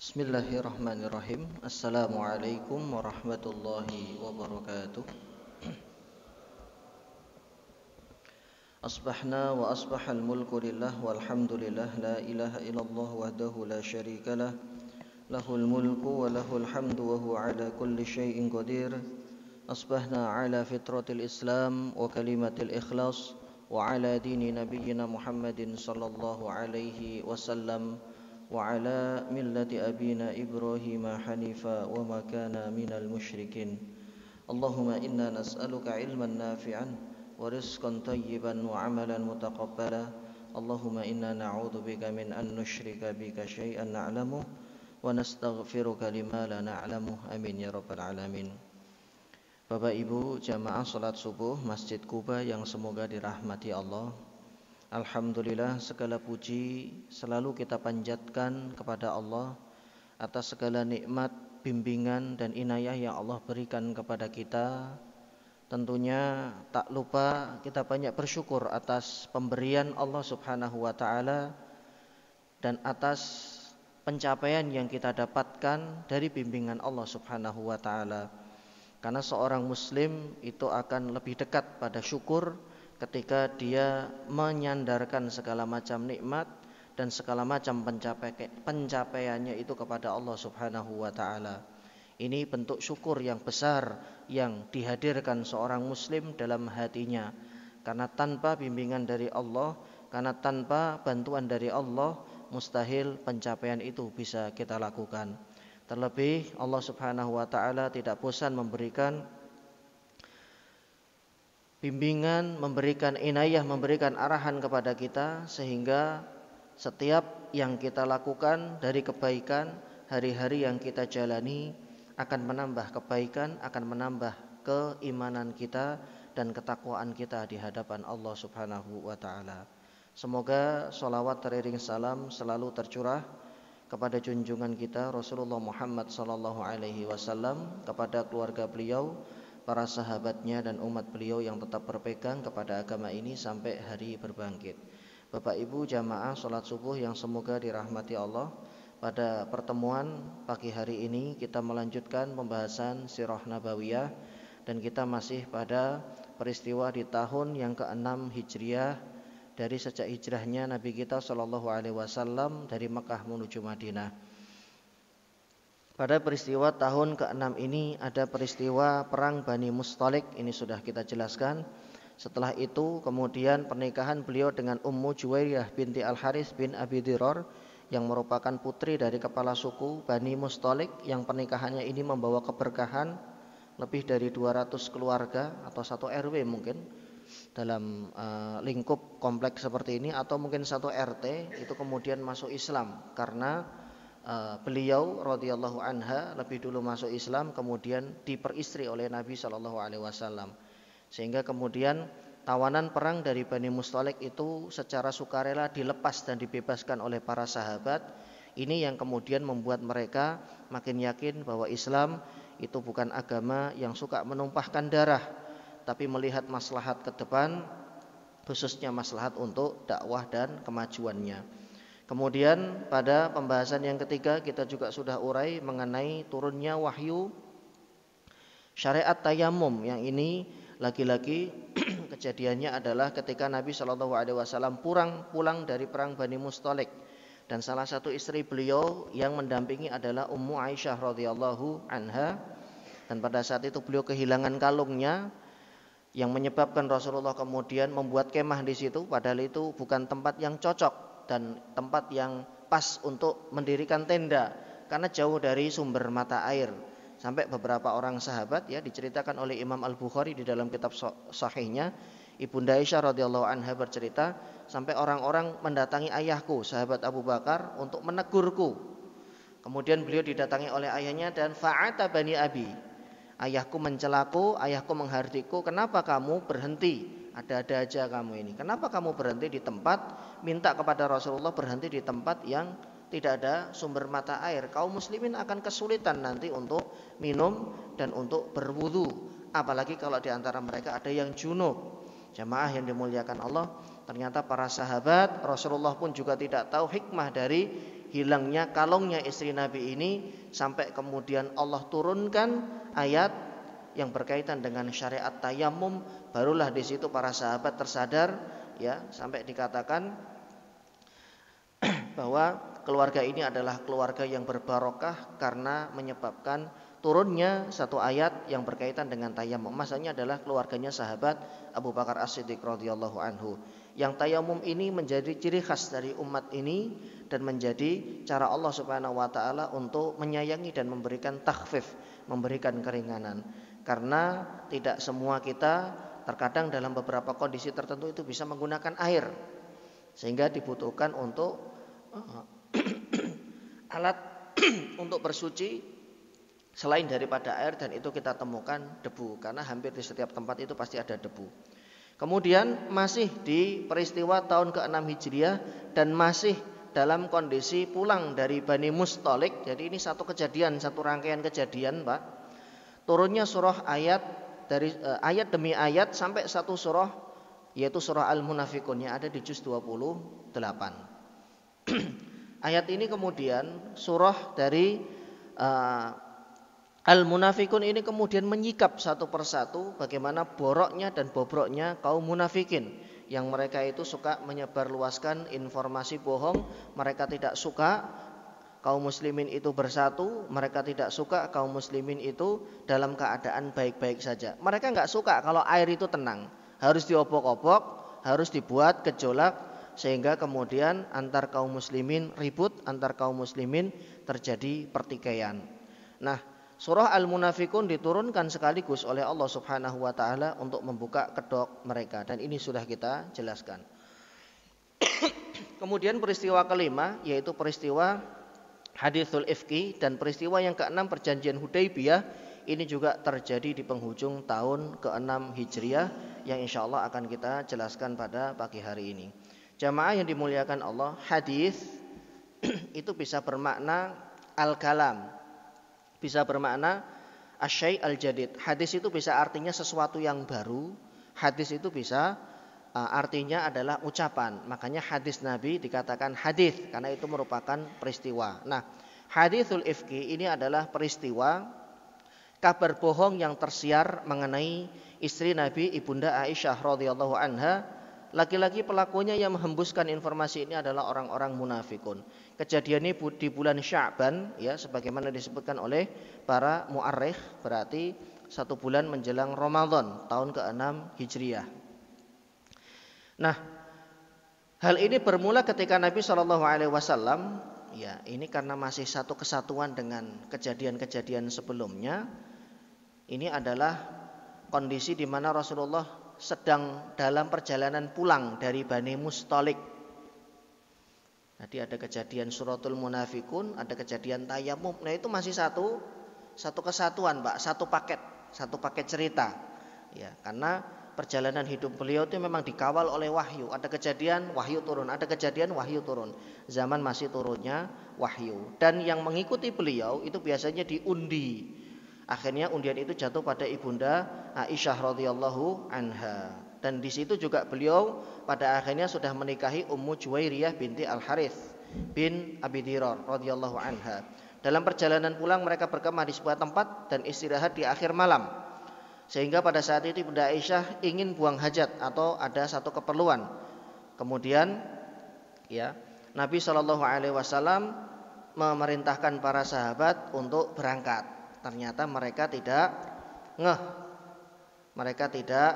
Bismillahirrahmanirrahim. Assalamualaikum warahmatullahi wabarakatuh. Asbahna wa asbahal mulku lillah walhamdulillah la ilaha illallah wahdahu la syarika lah. Lahul mulku wa lahul hamdu wa huwa ala kulli syai'in qadir. Asbahna ala fitratil Islam wa kalimatil ikhlas wa ala dini nabiyyina Muhammadin sallallahu alaihi wasallam وعلى ملة أبينا إبراهيم حنيفا وما كان من المشركين اللهم إنا نسألك علما نافعا ورزقا طيبا وعملا متقبلا اللهم إنا نعوذ بك من أن نشرك بك شيئا نعلمه ونستغفرك لما لا نعلمه آمين ya rabbal alamin. Bapak Ibu jamaah salat subuh Masjid Quba yang semoga dirahmati Allah. Alhamdulillah, segala puji selalu kita panjatkan kepada Allah atas segala nikmat, bimbingan dan inayah yang Allah berikan kepada kita. Tentunya tak lupa kita banyak bersyukur atas pemberian Allah Subhanahu wa taala dan atas pencapaian yang kita dapatkan dari bimbingan Allah Subhanahu wa taala. Karena seorang muslim itu akan lebih dekat pada syukur ketika dia menyandarkan segala macam nikmat dan segala macam pencapaiannya itu kepada Allah Subhanahu wa taala. Ini bentuk syukur yang besar yang dihadirkan seorang muslim dalam hatinya. Karena tanpa bimbingan dari Allah, karena tanpa bantuan dari Allah, mustahil pencapaian itu bisa kita lakukan. Terlebih Allah Subhanahu wa taala tidak bosan memberikan bimbingan, memberikan inayah, memberikan arahan kepada kita sehingga setiap yang kita lakukan dari kebaikan, hari-hari yang kita jalani akan menambah kebaikan, akan menambah keimanan kita dan ketakwaan kita di hadapan Allah Subhanahu wa taala. Semoga sholawat teriring salam selalu tercurah kepada junjungan kita Rasulullah Muhammad sallallahu alaihi wasallam, kepada keluarga beliau, para sahabatnya dan umat beliau yang tetap berpegang kepada agama ini sampai hari berbangkit. Bapak Ibu jamaah salat subuh yang semoga dirahmati Allah, pada pertemuan pagi hari ini kita melanjutkan pembahasan sirah nabawiyah dan kita masih pada peristiwa di tahun yang ke-6 Hijriah dari sejak hijrahnya Nabi kita sallallahu alaihi wasallam dari Mekah menuju Madinah. Pada peristiwa tahun ke-6 ini ada peristiwa perang Bani Mustalik, ini sudah kita jelaskan. Setelah itu kemudian pernikahan beliau dengan Ummu Juwairiyah binti Al-Harits bin Abi Dirar yang merupakan putri dari kepala suku Bani Mustalik, yang pernikahannya ini membawa keberkahan lebih dari 200 keluarga atau satu RW mungkin dalam lingkup kompleks seperti ini, atau mungkin satu RT itu kemudian masuk Islam karena beliau radhiyallahu anha lebih dulu masuk Islam, kemudian diperistri oleh Nabi sallallahu alaihi wasallam. Sehingga kemudian tawanan perang dari Bani Mustalik itu secara sukarela dilepas dan dibebaskan oleh para sahabat. Ini yang kemudian membuat mereka makin yakin bahwa Islam itu bukan agama yang suka menumpahkan darah, tapi melihat maslahat ke depan, khususnya maslahat untuk dakwah dan kemajuannya. Kemudian pada pembahasan yang ketiga kita juga sudah urai mengenai turunnya wahyu syariat tayamum, yang ini lagi-lagi kejadiannya adalah ketika Nabi Shallallahu Alaihi Wasallam pulang dari perang Bani Mustalik, dan salah satu istri beliau yang mendampingi adalah Ummu Aisyah radhiyallahu anha, dan pada saat itu beliau kehilangan kalungnya yang menyebabkan Rasulullah kemudian membuat kemah di situ, padahal itu bukan tempat yang cocok dan tempat yang pas untuk mendirikan tenda karena jauh dari sumber mata air. Sampai beberapa orang sahabat, ya, diceritakan oleh Imam Al-Bukhari di dalam kitab sahihnya, Ibunda Aisyah radhiyallahu anha bercerita, sampai orang-orang mendatangi ayahku sahabat Abu Bakar untuk menegurku. Kemudian beliau didatangi oleh ayahnya dan fa'ata bani abi, ayahku mencelaku, ayahku menghardiku, kenapa kamu berhenti? Ada-ada aja kamu ini. Kenapa kamu berhenti di tempat, minta kepada Rasulullah berhenti di tempat yang tidak ada sumber mata air? Kaum muslimin akan kesulitan nanti untuk minum dan untuk berwudu. Apalagi kalau di antara mereka ada yang junub. Jamaah yang dimuliakan Allah, ternyata para sahabat Rasulullah pun juga tidak tahu hikmah dari hilangnya kalungnya istri Nabi ini, sampai kemudian Allah turunkan ayat yang berkaitan dengan syariat tayamum. Barulah di situ para sahabat tersadar, ya, sampai dikatakan bahwa keluarga ini adalah keluarga yang berbarokah karena menyebabkan turunnya satu ayat yang berkaitan dengan tayamum. Maksudnya adalah keluarganya sahabat Abu Bakar As-Siddiq radhiyallahu anhu. Yang tayamum ini menjadi ciri khas dari umat ini dan menjadi cara Allah Subhanahu wa taala untuk menyayangi dan memberikan takhfif, memberikan keringanan. Karena tidak semua kita terkadang dalam beberapa kondisi tertentu itu bisa menggunakan air, sehingga dibutuhkan untuk alat untuk bersuci selain daripada air, dan itu kita temukan debu, karena hampir di setiap tempat itu pasti ada debu. Kemudian masih di peristiwa tahun ke-6 Hijriah dan masih dalam kondisi pulang dari Bani Mustalik. Jadi ini satu kejadian, satu rangkaian kejadian, Pak. Turunnya surah ayat dari ayat demi ayat sampai satu surah, yaitu surah Al-Munafiqun yang ada di juz 28. Ayat ini kemudian surah dari Al-Munafiqun ini kemudian menyikap satu persatu bagaimana boroknya dan bobroknya kaum munafikin, yang mereka itu suka menyebarluaskan informasi bohong. Mereka tidak suka kaum muslimin itu bersatu, mereka tidak suka kaum muslimin itu dalam keadaan baik-baik saja. Mereka nggak suka kalau air itu tenang, harus diobok-obok, harus dibuat gejolak, sehingga kemudian antar kaum muslimin ribut, antar kaum muslimin terjadi pertikaian. Nah, surah Al-Munafiqun diturunkan sekaligus oleh Allah Subhanahu wa taala untuk membuka kedok mereka, dan ini sudah kita jelaskan. Kemudian peristiwa kelima yaitu peristiwa Haditsul Ifki, dan peristiwa yang keenam perjanjian Hudaybiyah. Ini juga terjadi di penghujung tahun ke-6 Hijriah yang insyaallah akan kita jelaskan pada pagi hari ini. Jamaah yang dimuliakan Allah, hadis itu bisa bermakna al-kalam, bisa bermakna asyai' al-jadid. Hadis itu bisa artinya sesuatu yang baru. Hadis itu bisa artinya adalah ucapan. Makanya hadis Nabi dikatakan hadis karena itu merupakan peristiwa. Nah, haditsul ifki ini adalah peristiwa kabar bohong yang tersiar mengenai istri Nabi Ibunda Aisyah radhiyallahu anha. Laki-laki pelakunya yang menghembuskan informasi ini adalah orang-orang munafikun. Kejadian ini di bulan Sya'ban, ya, sebagaimana disebutkan oleh para mu'arrikh, berarti 1 bulan menjelang Ramadan tahun ke-6 Hijriah. Nah, hal ini bermula ketika Nabi SAW, ya, ini karena masih satu kesatuan dengan kejadian-kejadian sebelumnya. Ini adalah kondisi di mana Rasulullah sedang dalam perjalanan pulang dari Bani Mustalik. Jadi ada kejadian suratul munafikun, ada kejadian tayamum. Nah, itu masih satu kesatuan, Pak, satu paket cerita. Ya, karena perjalanan hidup beliau itu memang dikawal oleh wahyu. Ada kejadian wahyu turun, ada kejadian wahyu turun. Zaman masih turunnya wahyu. Dan yang mengikuti beliau itu biasanya diundi. Akhirnya undian itu jatuh pada Ibunda Aisyah radhiyallahu anha. Dan di situ juga beliau pada akhirnya sudah menikahi Ummu Juwairiyah binti Al-Harith bin Abi Dirar radhiyallahu anha. Dalam perjalanan pulang mereka berkemah di sebuah tempat dan istirahat di akhir malam. Sehingga pada saat itu Ibunda Aisyah ingin buang hajat atau ada satu keperluan. Kemudian, ya, Nabi SAW memerintahkan para sahabat untuk berangkat. Ternyata mereka tidak ngeh, mereka tidak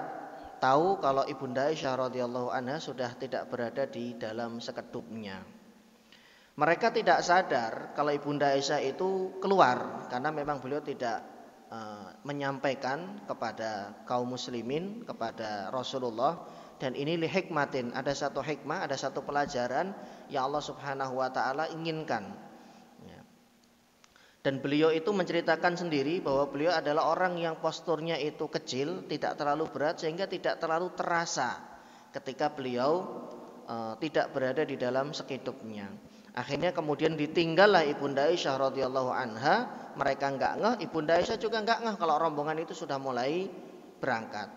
tahu kalau Ibunda Aisyah radhiyallahu anha sudah tidak berada di dalam sekedupnya. Mereka tidak sadar kalau Ibunda Aisyah itu keluar karena memang beliau tidak menyampaikan kepada kaum muslimin, kepada Rasulullah. Dan ini li hikmatin, ada satu hikmah, ada satu pelajaran yang Allah Subhanahu wa taala inginkan. Dan beliau itu menceritakan sendiri bahwa beliau adalah orang yang posturnya itu kecil, tidak terlalu berat, sehingga tidak terlalu terasa ketika beliau tidak berada di dalam sekedupnya. Akhirnya kemudian ditinggallah Ibunda Aisyah radhiyallahu anha. Mereka enggak ngeh, Ibunda Aisyah juga enggak ngeh kalau rombongan itu sudah mulai berangkat.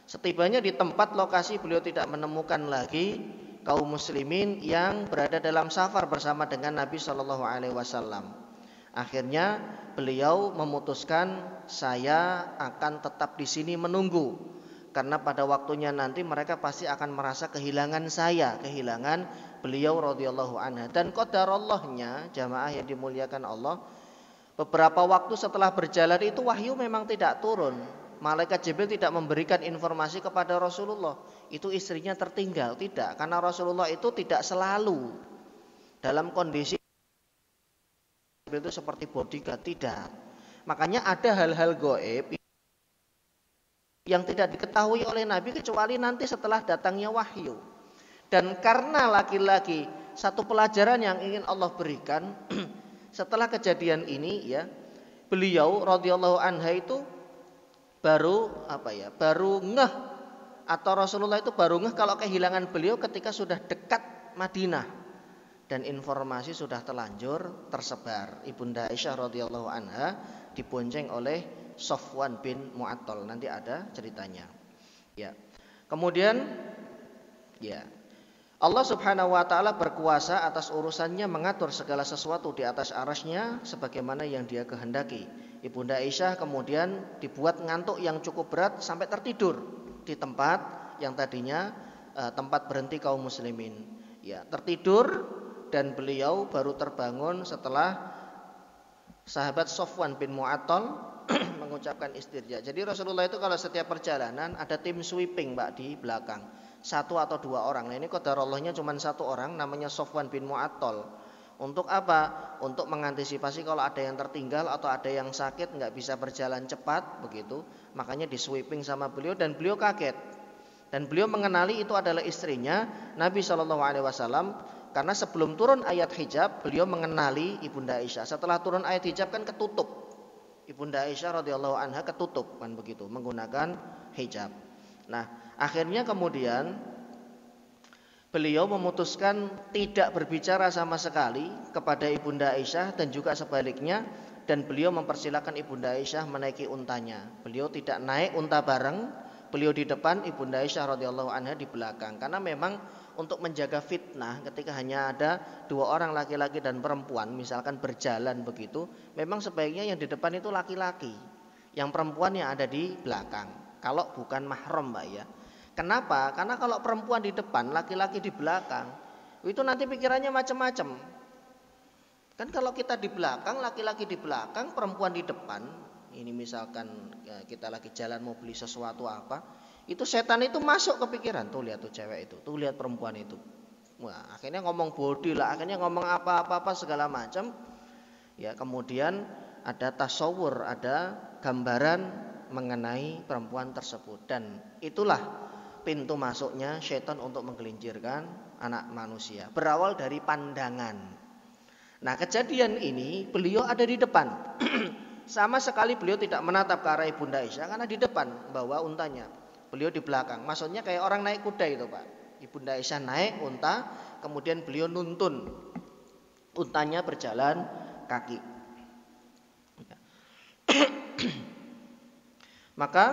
Setibanya di tempat lokasi beliau tidak menemukan lagi kaum muslimin yang berada dalam safar bersama dengan Nabi Shallallahu Alaihi Wasallam. Akhirnya beliau memutuskan, saya akan tetap di sini menunggu, karena pada waktunya nanti mereka pasti akan merasa kehilangan saya, kehilangan beliau radhiyallahu anha. Dan qadarallahnya, jamaah yang dimuliakan Allah, beberapa waktu setelah berjalan itu wahyu memang tidak turun. Malaikat Jibril tidak memberikan informasi kepada Rasulullah, itu istrinya tertinggal, tidak. Karena Rasulullah itu tidak selalu dalam kondisi itu seperti bodyguard, tidak. Makanya ada hal-hal gaib yang tidak diketahui oleh Nabi kecuali nanti setelah datangnya wahyu. Dan karena laki-laki, satu pelajaran yang ingin Allah berikan setelah kejadian ini, ya, beliau radhiyallahu anha itu baru ngeh, atau Rasulullah itu baru ngeh kalau kehilangan beliau ketika sudah dekat Madinah dan informasi sudah terlanjur tersebar. Ibunda Aisyah radhiyallahu anha dibonceng oleh Safwan bin Mu'attal, nanti ada ceritanya. Ya. Kemudian ya, Allah subhanahu wa ta'ala berkuasa atas urusannya, mengatur segala sesuatu di atas arasnya sebagaimana yang dia kehendaki. Ibunda Aisyah kemudian dibuat ngantuk yang cukup berat sampai tertidur di tempat yang tadinya tempat berhenti kaum muslimin. Ya, tertidur, dan beliau baru terbangun setelah sahabat Safwan bin Mu'attal mengucapkan istirja. Jadi Rasulullah itu kalau setiap perjalanan ada tim sweeping, Mbak, di belakang. 1 atau 2 orang. Nah, ini qadarallahnya cuma 1 orang, namanya Safwan bin Mu'attal. Untuk apa? Untuk mengantisipasi kalau ada yang tertinggal atau ada yang sakit nggak bisa berjalan cepat begitu. Makanya di sweeping sama beliau, dan beliau kaget. Dan beliau mengenali itu adalah istrinya Nabi Shallallahu Alaihi Wasallam, karena sebelum turun ayat hijab beliau mengenali Ibunda Aisyah. Setelah turun ayat hijab kan ketutup. Ibunda Aisyah radhiyallahu anha ketutup kan begitu, menggunakan hijab. Nah, akhirnya kemudian beliau memutuskan tidak berbicara sama sekali kepada Ibunda Aisyah dan juga sebaliknya, dan beliau mempersilahkan Ibunda Aisyah menaiki untanya. Beliau tidak naik unta bareng, beliau di depan, Ibunda Aisyah radhiyallahu anha di belakang. Karena memang untuk menjaga fitnah ketika hanya ada 2 orang laki-laki dan perempuan misalkan berjalan begitu, memang sebaiknya yang di depan itu laki-laki, yang perempuan yang ada di belakang. Kalau bukan mahram, Mbak, ya. Kenapa? Karena kalau perempuan di depan, laki-laki di belakang, itu nanti pikirannya macam-macam. Kan kalau kita di belakang, laki-laki di belakang, perempuan di depan, ini misalkan ya, kita lagi jalan mau beli sesuatu apa, itu setan itu masuk ke pikiran. Tuh lihat tuh cewek itu, tuh lihat perempuan itu. Wah, akhirnya ngomong body lah, akhirnya ngomong apa-apa segala macam. Ya, kemudian ada tasawur, ada gambaran mengenai perempuan tersebut, dan itulah pintu masuknya syaitan untuk menggelincirkan anak manusia. Berawal dari pandangan. Nah, kejadian ini beliau ada di depan. Sama sekali beliau tidak menatap ke arah Ibunda Aisyah karena di depan bawa untanya. Beliau di belakang. Maksudnya kayak orang naik kuda itu, Pak. Ibunda Aisyah naik unta, kemudian beliau nuntun untanya berjalan kaki. Maka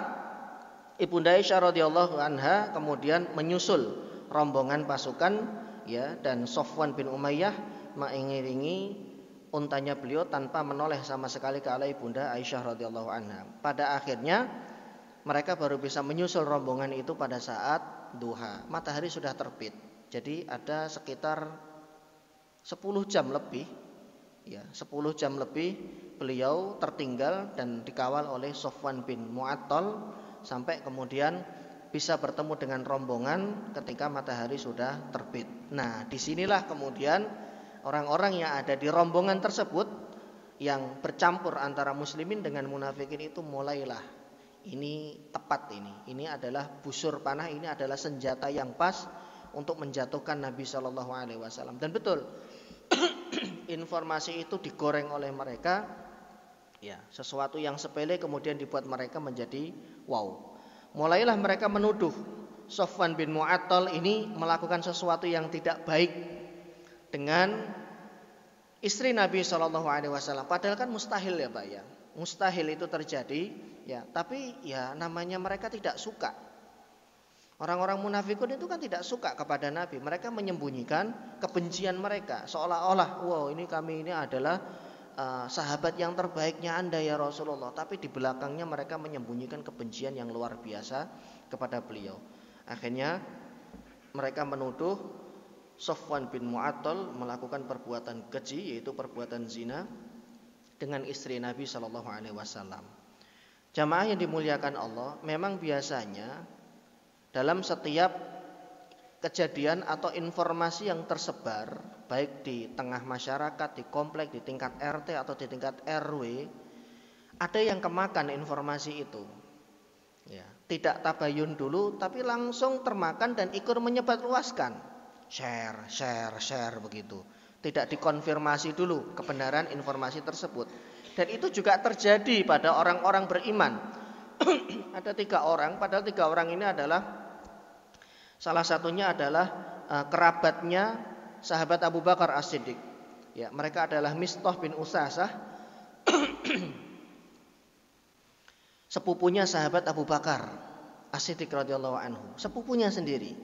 Ibunda Aisyah radhiyallahu anha kemudian menyusul rombongan pasukan, ya, dan Safwan bin Umayyah mengiringi untanya beliau tanpa menoleh sama sekali ke arah Ibunda Aisyah radhiyallahu anha. Pada akhirnya mereka baru bisa menyusul rombongan itu pada saat duha. Matahari sudah terbit. Jadi ada sekitar 10 jam lebih, ya, 10 jam lebih beliau tertinggal dan dikawal oleh Safwan bin Mu'attal sampai kemudian bisa bertemu dengan rombongan ketika matahari sudah terbit. Nah, disinilah kemudian orang-orang yang ada di rombongan tersebut yang bercampur antara muslimin dengan munafikin itu mulailah, ini tepat, ini adalah busur panah, ini adalah senjata yang pas untuk menjatuhkan Nabi Shallallahu Alaihi Wasallam. Dan betul, informasi itu digoreng oleh mereka, ya, sesuatu yang sepele kemudian dibuat mereka menjadi wow. Mulailah mereka menuduh Safwan bin Mu'attal ini melakukan sesuatu yang tidak baik dengan istri Nabi Shallallahu Alaihi Wasallam. Padahal kan mustahil, ya, Pak, ya. Mustahil itu terjadi, ya. Tapi ya namanya mereka tidak suka. Orang-orang munafikun itu kan tidak suka kepada Nabi. Mereka menyembunyikan kebencian mereka. Seolah-olah, wow, kami ini adalah sahabat yang terbaiknya Anda ya Rasulullah. Tapi di belakangnya mereka menyembunyikan kebencian yang luar biasa kepada beliau. Akhirnya mereka menuduh Safwan bin Mu'attal melakukan perbuatan keji, yaitu perbuatan zina dengan istri Nabi SAW. Jamaah yang dimuliakan Allah, memang biasanya dalam setiap kejadian atau informasi yang tersebar, baik di tengah masyarakat, di komplek, di tingkat RT atau di tingkat RW, ada yang kemakan informasi itu. Ya, tidak tabayun dulu, tapi langsung termakan dan ikut menyebarluaskan, share begitu. Tidak dikonfirmasi dulu kebenaran informasi tersebut. Dan itu juga terjadi pada orang-orang beriman. Ada 3 orang, padahal 3 orang ini adalah salah satunya adalah kerabatnya sahabat Abu Bakar As-Siddiq. Ya, mereka adalah Mistah bin Usasah, sepupunya sahabat Abu Bakar As-Siddiq radhiyallahu anhu, sepupunya sendiri.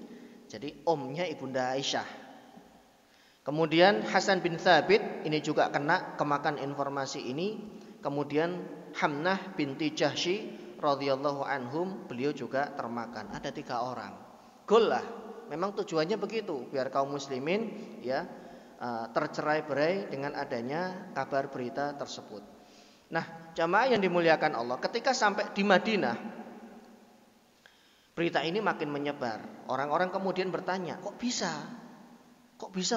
Jadi omnya Ibunda Aisyah. Kemudian Hasan bin Thabit ini juga kena kemakan informasi ini. Kemudian Hamnah binti Jahsy radhiyallahu anhum, beliau juga termakan. Ada 3 orang. Goal lah, memang tujuannya begitu, biar kaum muslimin ya tercerai-berai dengan adanya kabar berita tersebut. Nah, jamaah yang dimuliakan Allah, ketika sampai di Madinah, berita ini makin menyebar. Orang-orang kemudian bertanya, kok bisa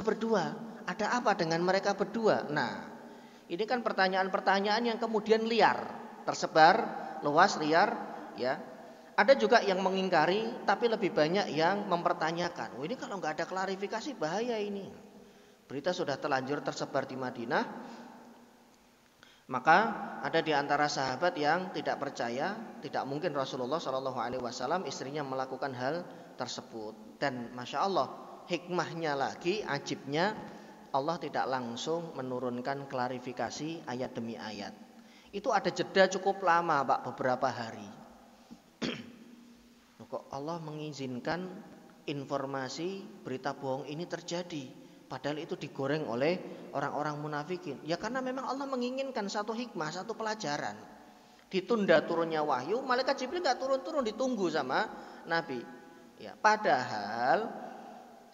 berdua? Ada apa dengan mereka berdua? Nah, ini kan pertanyaan-pertanyaan yang kemudian liar, tersebar luas, liar, ya. Ada juga yang mengingkari, tapi lebih banyak yang mempertanyakan. Ini kalau nggak ada klarifikasi bahaya ini. Berita sudah terlanjur tersebar di Madinah, maka ada di antara sahabat yang tidak percaya, tidak mungkin Rasulullah SAW istrinya melakukan hal tersebut. Dan masya Allah, hikmahnya lagi, ajibnya, Allah tidak langsung menurunkan klarifikasi ayat demi ayat. Itu ada jeda cukup lama, Pak, beberapa hari. Kok Allah mengizinkan informasi berita bohong ini terjadi, padahal itu digoreng oleh orang-orang munafikin? Ya karena memang Allah menginginkan satu hikmah, satu pelajaran. Ditunda turunnya wahyu, malaikat Jibril gak turun-turun, ditunggu sama Nabi. Ya, padahal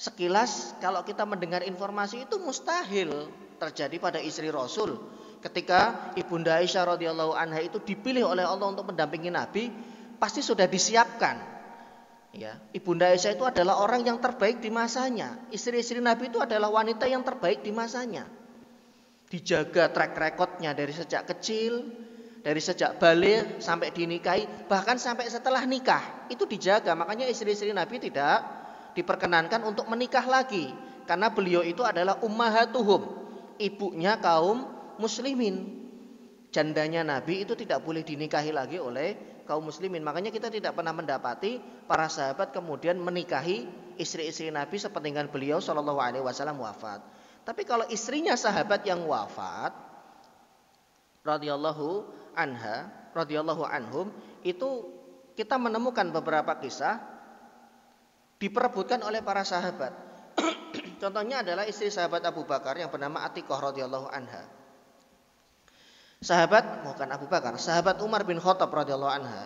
sekilas kalau kita mendengar informasi itu mustahil terjadi pada istri Rasul. Ketika Ibunda Aisyah radhiyallahu anha itu dipilih oleh Allah untuk mendampingi Nabi, pasti sudah disiapkan. Ya, Ibunda Aisyah itu adalah orang yang terbaik di masanya. Istri-istri Nabi itu adalah wanita yang terbaik di masanya. Dijaga track recordnya dari sejak kecil, dari sejak balik sampai dinikahi, bahkan sampai setelah nikah itu dijaga. Makanya istri-istri Nabi tidak diperkenankan untuk menikah lagi, karena beliau itu adalah ummahatuhum, ibunya kaum muslimin. Jandanya Nabi itu tidak boleh dinikahi lagi oleh kaum muslimin. Makanya kita tidak pernah mendapati para sahabat kemudian menikahi istri-istri Nabi sepeninggal beliau SAW wafat. Tapi kalau istrinya sahabat yang wafat radhiyallahu anha, radhiyallahu anhum, itu kita menemukan beberapa kisah diperebutkan oleh para sahabat. Contohnya adalah istri sahabat Abu Bakar yang bernama Atiqah radhiyallahu anha. Sahabat Umar bin Khattab radhiyallahu anha.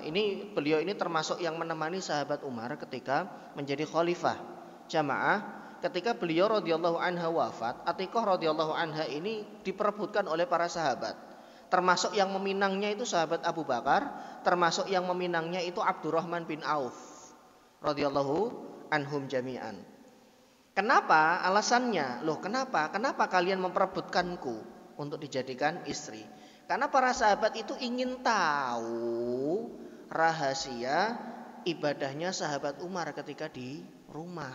Beliau ini termasuk yang menemani sahabat Umar ketika menjadi khalifah. Jamaah, ketika beliau radhiyallahu anha wafat, Atiqah radhiyallahu anha ini diperebutkan oleh para sahabat. Termasuk yang meminangnya itu sahabat Abu Bakar, termasuk yang meminangnya itu Abdurrahman bin Auf radhiyallahu anhum jami'an. Kenapa? Alasannya, kenapa kalian memperebutkanku untuk dijadikan istri? Karena para sahabat itu ingin tahu rahasia ibadahnya sahabat Umar ketika di rumah.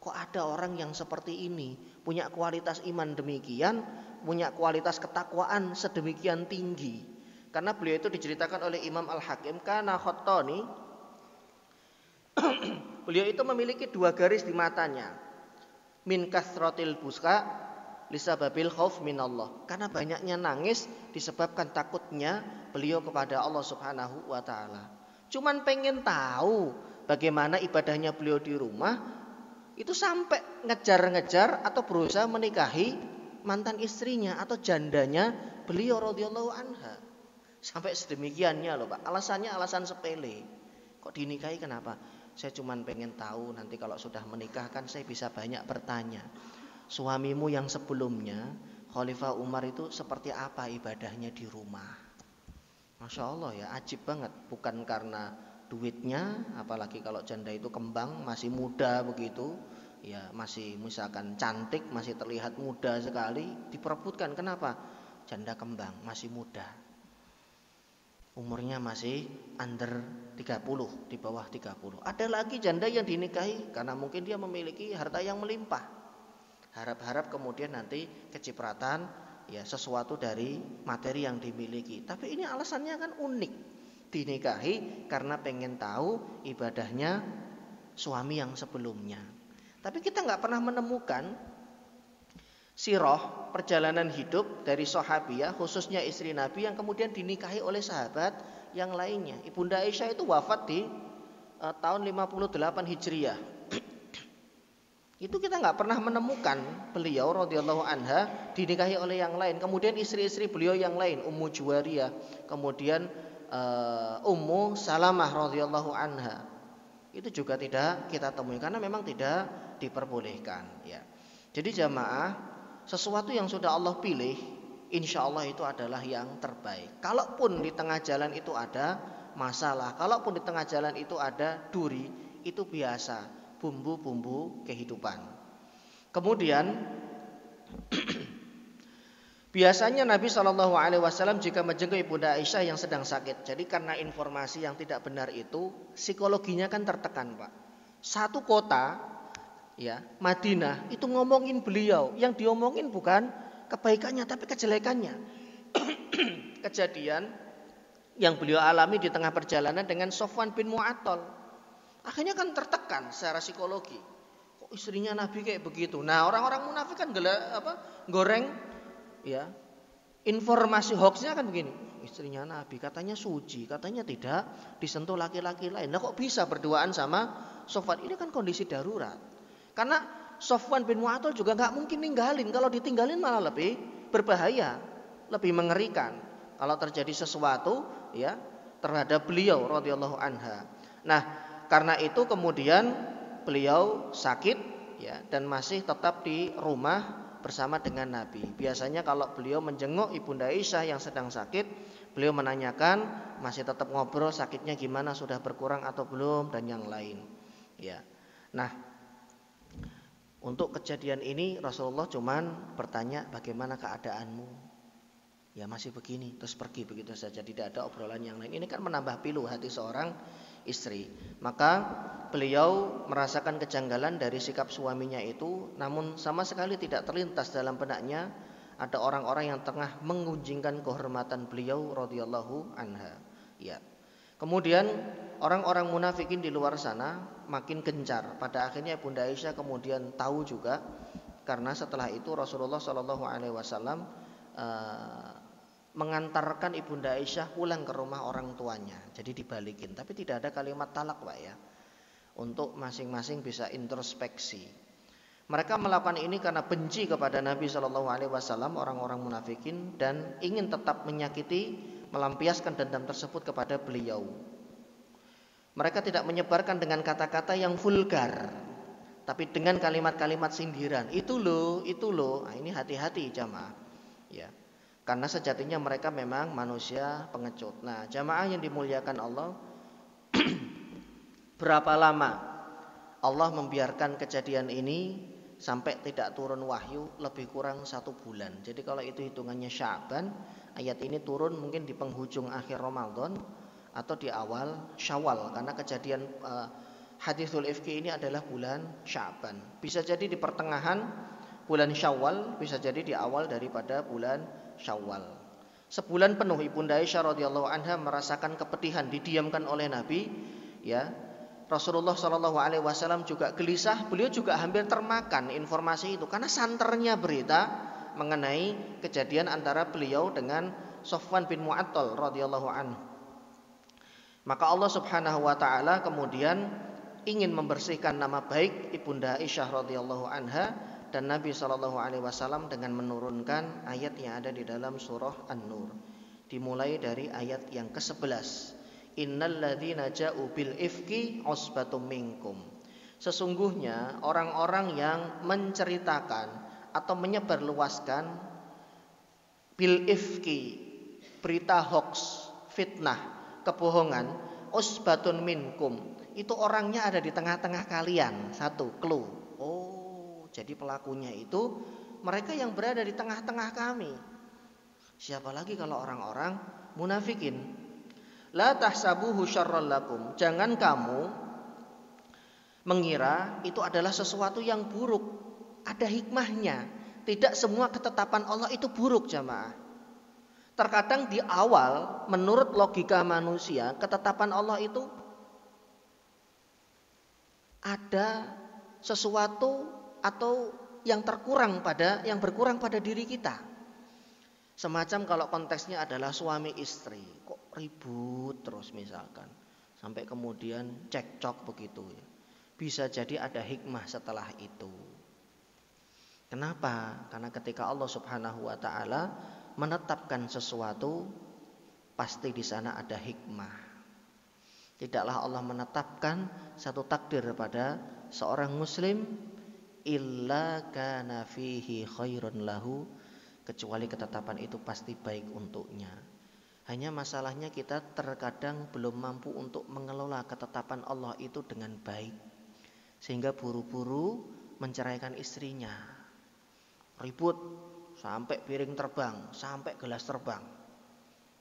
Kok ada orang yang seperti ini, punya kualitas iman demikian, punya kualitas ketakwaan sedemikian tinggi. Karena beliau itu diceritakan oleh Imam Al-Hakim, kana khattani, beliau itu memiliki 2 garis di matanya. Min kathratil buska lisababil khauf minallah, karena banyaknya nangis disebabkan takutnya beliau kepada Allah Subhanahu wa taala. Cuman pengen tahu bagaimana ibadahnya beliau di rumah, itu sampai ngejar-ngejar atau berusaha menikahi mantan istrinya atau jandanya beliau radhiyallahu anha. Sampai sedemikiannya loh Pak. Alasannya alasan sepele. Kok dinikahi kenapa? Saya cuma pengen tahu nanti kalau sudah menikah kan saya bisa banyak bertanya. Suamimu yang sebelumnya Khalifah Umar itu seperti apa ibadahnya di rumah? Masya Allah ya, ajib banget. Bukan karena duitnya, apalagi kalau janda itu kembang, masih muda begitu, ya masih misalkan cantik, masih terlihat muda sekali, diperebutkan. Kenapa? Janda kembang, masih muda, umurnya masih under 30, di bawah 30. Ada lagi janda yang dinikahi karena mungkin dia memiliki harta yang melimpah, harap-harap kemudian nanti kecipratan ya sesuatu dari materi yang dimiliki. Tapi ini alasannya kan unik, dinikahi karena pengen tahu ibadahnya suami yang sebelumnya. Tapi kita nggak pernah menemukan sirah perjalanan hidup dari sahabiah, khususnya istri Nabi yang kemudian dinikahi oleh sahabat yang lainnya. Ibunda Aisyah itu wafat di tahun 58 Hijriah. Itu kita nggak pernah menemukan beliau radhiyallahu anha dinikahi oleh yang lain. Kemudian istri-istri beliau yang lain, Ummu Juwariyah, kemudian Ummu Salamah radhiyallahu anha, itu juga tidak kita temui karena memang tidak diperbolehkan ya. Jadi jamaah, sesuatu yang sudah Allah pilih, insya Allah itu adalah yang terbaik. Kalaupun di tengah jalan itu ada masalah, kalaupun di tengah jalan itu ada duri, itu biasa, bumbu-bumbu kehidupan. Kemudian biasanya Nabi SAW jika menjenguk Ibunda Aisyah yang sedang sakit. Jadi karena informasi yang tidak benar itu, psikologinya kan tertekan Pak. Satu kota, ya Madinah, itu ngomongin beliau. Yang diomongin bukan kebaikannya, tapi kejelekannya. Kejadian yang beliau alami di tengah perjalanan dengan Sofwan bin Mu'attal. Akhirnya kan tertekan secara psikologi. Kok istrinya Nabi kayak begitu? Nah orang-orang munafik kan goreng ya, informasi hoaxnya kan begini, istrinya Nabi katanya suci, katanya tidak disentuh laki-laki lain. Nah kok bisa berduaan sama Sofwan? Ini kan kondisi darurat. Karena Sofwan bin Mu'attal juga nggak mungkin ninggalin. Kalau ditinggalin malah lebih berbahaya, lebih mengerikan. Kalau terjadi sesuatu ya terhadap beliau radhiyallahu anha. Nah karena itu kemudian beliau sakit ya dan masih tetap di rumah bersama dengan Nabi. Biasanya kalau beliau menjenguk Ibunda Aisyah yang sedang sakit, beliau menanyakan masih tetap ngobrol, sakitnya gimana, sudah berkurang atau belum, dan yang lain. Ya. Nah, untuk kejadian ini Rasulullah cuman bertanya bagaimana keadaanmu? Ya masih begini, terus pergi begitu saja, tidak ada obrolan yang lain. Ini kan menambah pilu hati seorang istri. Maka beliau merasakan kejanggalan dari sikap suaminya itu, namun sama sekali tidak terlintas dalam benaknya ada orang-orang yang tengah mengunjingkan kehormatan beliau radhiyallahu anha. Ya. Kemudian orang-orang munafikin di luar sana makin gencar. Pada akhirnya Bunda Aisyah kemudian tahu juga, karena setelah itu Rasulullah SAW mengantarkan Ibunda Aisyah pulang ke rumah orang tuanya. Jadi dibalikin, tapi tidak ada kalimat talak Pak ya. Untuk masing-masing bisa introspeksi. Mereka melakukan ini karena benci kepada Nabi SAW, orang-orang munafikin, dan ingin tetap menyakiti, melampiaskan dendam tersebut kepada beliau. Mereka tidak menyebarkan dengan kata-kata yang vulgar, tapi dengan kalimat-kalimat sindiran. Itu loh. Nah, ini hati-hati jamaah. Ya. Karena sejatinya mereka memang manusia pengecut. Nah, jamaah yang dimuliakan Allah, berapa lama Allah membiarkan kejadian ini sampai tidak turun wahyu? Lebih kurang 1 bulan. Jadi kalau itu hitungannya Sya'ban, ayat ini turun mungkin di penghujung akhir Ramadan atau di awal Syawal. Karena kejadian haditsul ifki ini adalah bulan Sya'ban. Bisa jadi di pertengahan bulan Syawal, bisa jadi di awal daripada bulan Syawal. Sebulan penuh Ibunda Aisyah radhiyallahu anha merasakan kepedihan, didiamkan oleh Nabi. Ya, Rasulullah SAW juga gelisah. Beliau juga hampir termakan informasi itu karena santernya berita mengenai kejadian antara beliau dengan Sofwan bin Mu'attal radhiyallahu anhu. Maka Allah Subhanahu wa taala kemudian ingin membersihkan nama baik Ibunda Aisyah radhiyallahu anha, dan Nabi SAW dengan menurunkan ayat yang ada di dalam surah An-Nur, dimulai dari ayat yang ke-11. Innal ladzina ja'u bil ifki usbatum minkum. Sesungguhnya orang-orang yang menceritakan atau menyebarluaskan bil ifki, berita hoax, fitnah, kebohongan, usbatun minkum, itu orangnya ada di tengah-tengah kalian. Satu clue. Oh, jadi pelakunya itu mereka yang berada di tengah-tengah kami. Siapa lagi kalau orang-orang munafikin. La tahsabuhu syarral lakum. Jangan kamu mengira itu adalah sesuatu yang buruk. Ada hikmahnya. Tidak semua ketetapan Allah itu buruk, jamaah. Terkadang di awal menurut logika manusia, ketetapan Allah itu ada sesuatu atau yang berkurang pada diri kita. Semacam kalau konteksnya adalah suami istri, kok ribut terus misalkan, sampai kemudian cekcok begitu ya. Bisa jadi ada hikmah setelah itu. Kenapa? Karena ketika Allah Subhanahu wa taala menetapkan sesuatu, pasti di sana ada hikmah. Tidaklah Allah menetapkan satu takdir pada seorang muslim illa kana fihi khairun lahu, kecuali ketetapan itu pasti baik untuknya. Hanya masalahnya kita terkadang belum mampu untuk mengelola ketetapan Allah itu dengan baik, sehingga buru-buru menceraikan istrinya. Ribut sampai piring terbang, sampai gelas terbang.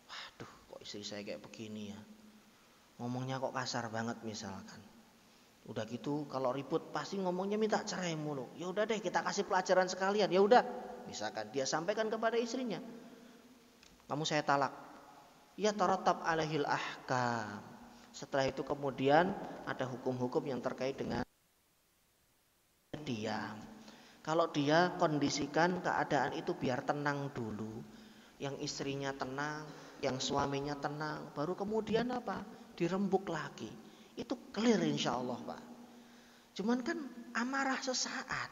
Waduh, kok istri saya kayak begini ya, ngomongnya kok kasar banget misalkan. Udah gitu kalau ribut pasti ngomongnya minta cerai mulu. Ya udah deh, kita kasih pelajaran sekalian. Ya udah, misalkan dia sampaikan kepada istrinya, kamu saya talak. Ya taratab alaihil ahkam. Setelah itu kemudian ada hukum-hukum yang terkait dengan diam. Kalau dia kondisikan keadaan itu biar tenang dulu, yang istrinya tenang, yang suaminya tenang, baru kemudian apa? Dirembuk lagi. Itu clear insya Allah, Pak. Cuman kan amarah sesaat.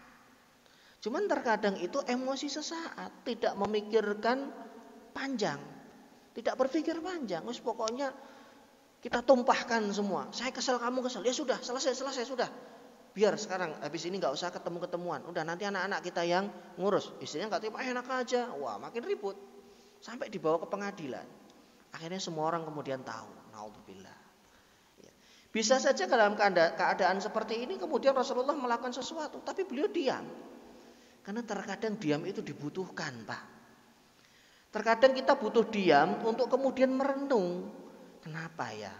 Cuman terkadang itu emosi sesaat, tidak memikirkan panjang, tidak berpikir panjang. Wis pokoknya kita tumpahkan semua. Saya kesel, kamu kesel. Ya sudah, selesai sudah. Biar sekarang habis ini nggak usah ketemu-ketemuan. Udah nanti anak-anak kita yang ngurus. Istrinya nggak terima, enak aja. Wah, makin ribut. Sampai dibawa ke pengadilan. Akhirnya semua orang kemudian tahu. Naudzubillah. Ya. Bisa saja dalam keadaan seperti ini kemudian Rasulullah melakukan sesuatu, tapi beliau diam. Karena terkadang diam itu dibutuhkan, Pak. Terkadang kita butuh diam untuk kemudian merenung. Kenapa ya?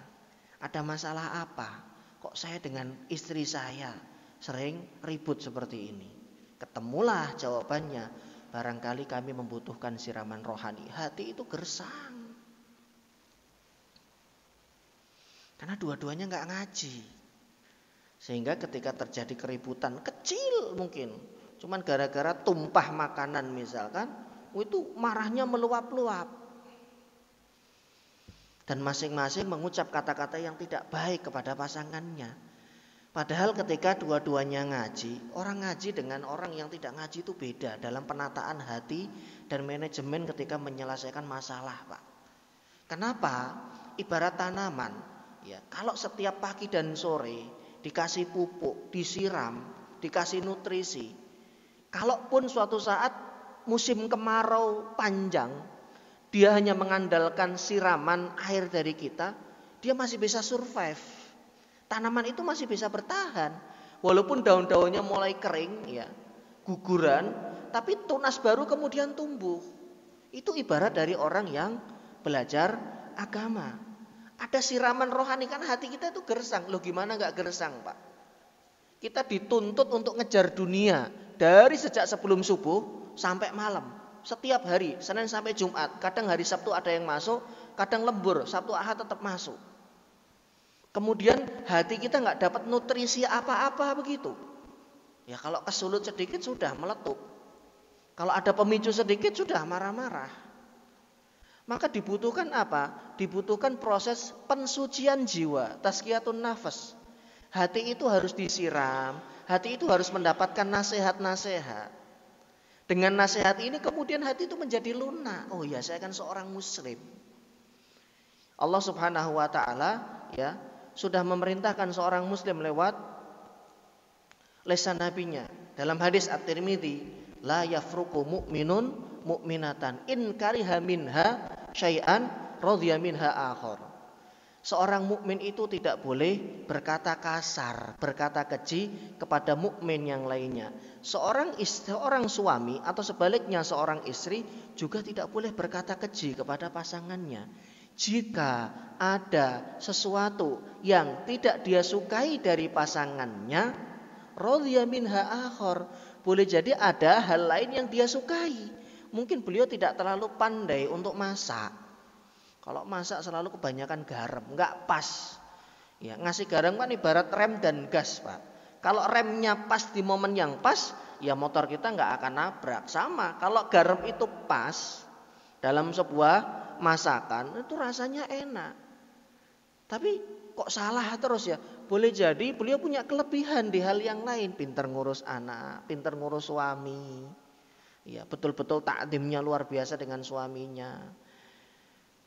Ada masalah apa? Kok saya dengan istri saya sering ribut seperti ini? Ketemulah jawabannya. Barangkali kami membutuhkan siraman rohani. Hati itu gersang. Karena dua-duanya gak ngaji. Sehingga ketika terjadi keributan kecil mungkin, cuman gara-gara tumpah makanan misalkan, itu marahnya meluap-luap. Dan masing-masing mengucap kata-kata yang tidak baik kepada pasangannya. Padahal ketika dua-duanya ngaji, orang ngaji dengan orang yang tidak ngaji itu beda dalam penataan hati dan manajemen ketika menyelesaikan masalah, Pak. Kenapa? Ibarat tanaman, ya, kalau setiap pagi dan sore dikasih pupuk, disiram, dikasih nutrisi, kalaupun suatu saat musim kemarau panjang, dia hanya mengandalkan siraman air dari kita, dia masih bisa survive. Tanaman itu masih bisa bertahan. Walaupun daun-daunnya mulai kering, ya, guguran, tapi tunas baru kemudian tumbuh. Itu ibarat dari orang yang belajar agama. Ada siraman rohani, kan hati kita itu gersang. Loh gimana gak gersang, Pak? Kita dituntut untuk ngejar dunia dari sejak sebelum subuh sampai malam. Setiap hari, Senin sampai Jumat. Kadang hari Sabtu ada yang masuk, kadang lembur, Sabtu Ahad tetap masuk. Kemudian hati kita gak dapat nutrisi apa-apa begitu. Ya kalau kesulut sedikit sudah meletup. Kalau ada pemicu sedikit sudah marah-marah. Maka dibutuhkan apa? Dibutuhkan proses pensucian jiwa, tazkiyatun nafas. Hati itu harus disiram, hati itu harus mendapatkan nasihat-nasihat. Dengan nasihat ini kemudian hati itu menjadi lunak. Oh ya, saya kan seorang muslim. Allah Subhanahu wa taala ya sudah memerintahkan seorang muslim lewat lisan nabinya. Dalam hadis At-Tirmidzi, la yafruqu mu'minun mu'minatan in kariha minha syai'an radhiya minha akhar. Seorang mukmin itu tidak boleh berkata kasar, berkata keji kepada mukmin yang lainnya. Seorang suami atau sebaliknya seorang istri juga tidak boleh berkata keji kepada pasangannya. Jika ada sesuatu yang tidak dia sukai dari pasangannya, radhiya minha akhar, boleh jadi ada hal lain yang dia sukai. Mungkin beliau tidak terlalu pandai untuk masak. Kalau masak selalu kebanyakan garam, nggak pas. Ya, ngasih garam kan ibarat rem dan gas, Pak. Kalau remnya pas di momen yang pas, ya motor kita nggak akan nabrak. Sama, kalau garam itu pas dalam sebuah masakan, itu rasanya enak. Tapi kok salah terus ya? Boleh jadi beliau punya kelebihan di hal yang lain. Pinter ngurus anak, pinter ngurus suami. Ya, betul-betul takdimnya luar biasa dengan suaminya.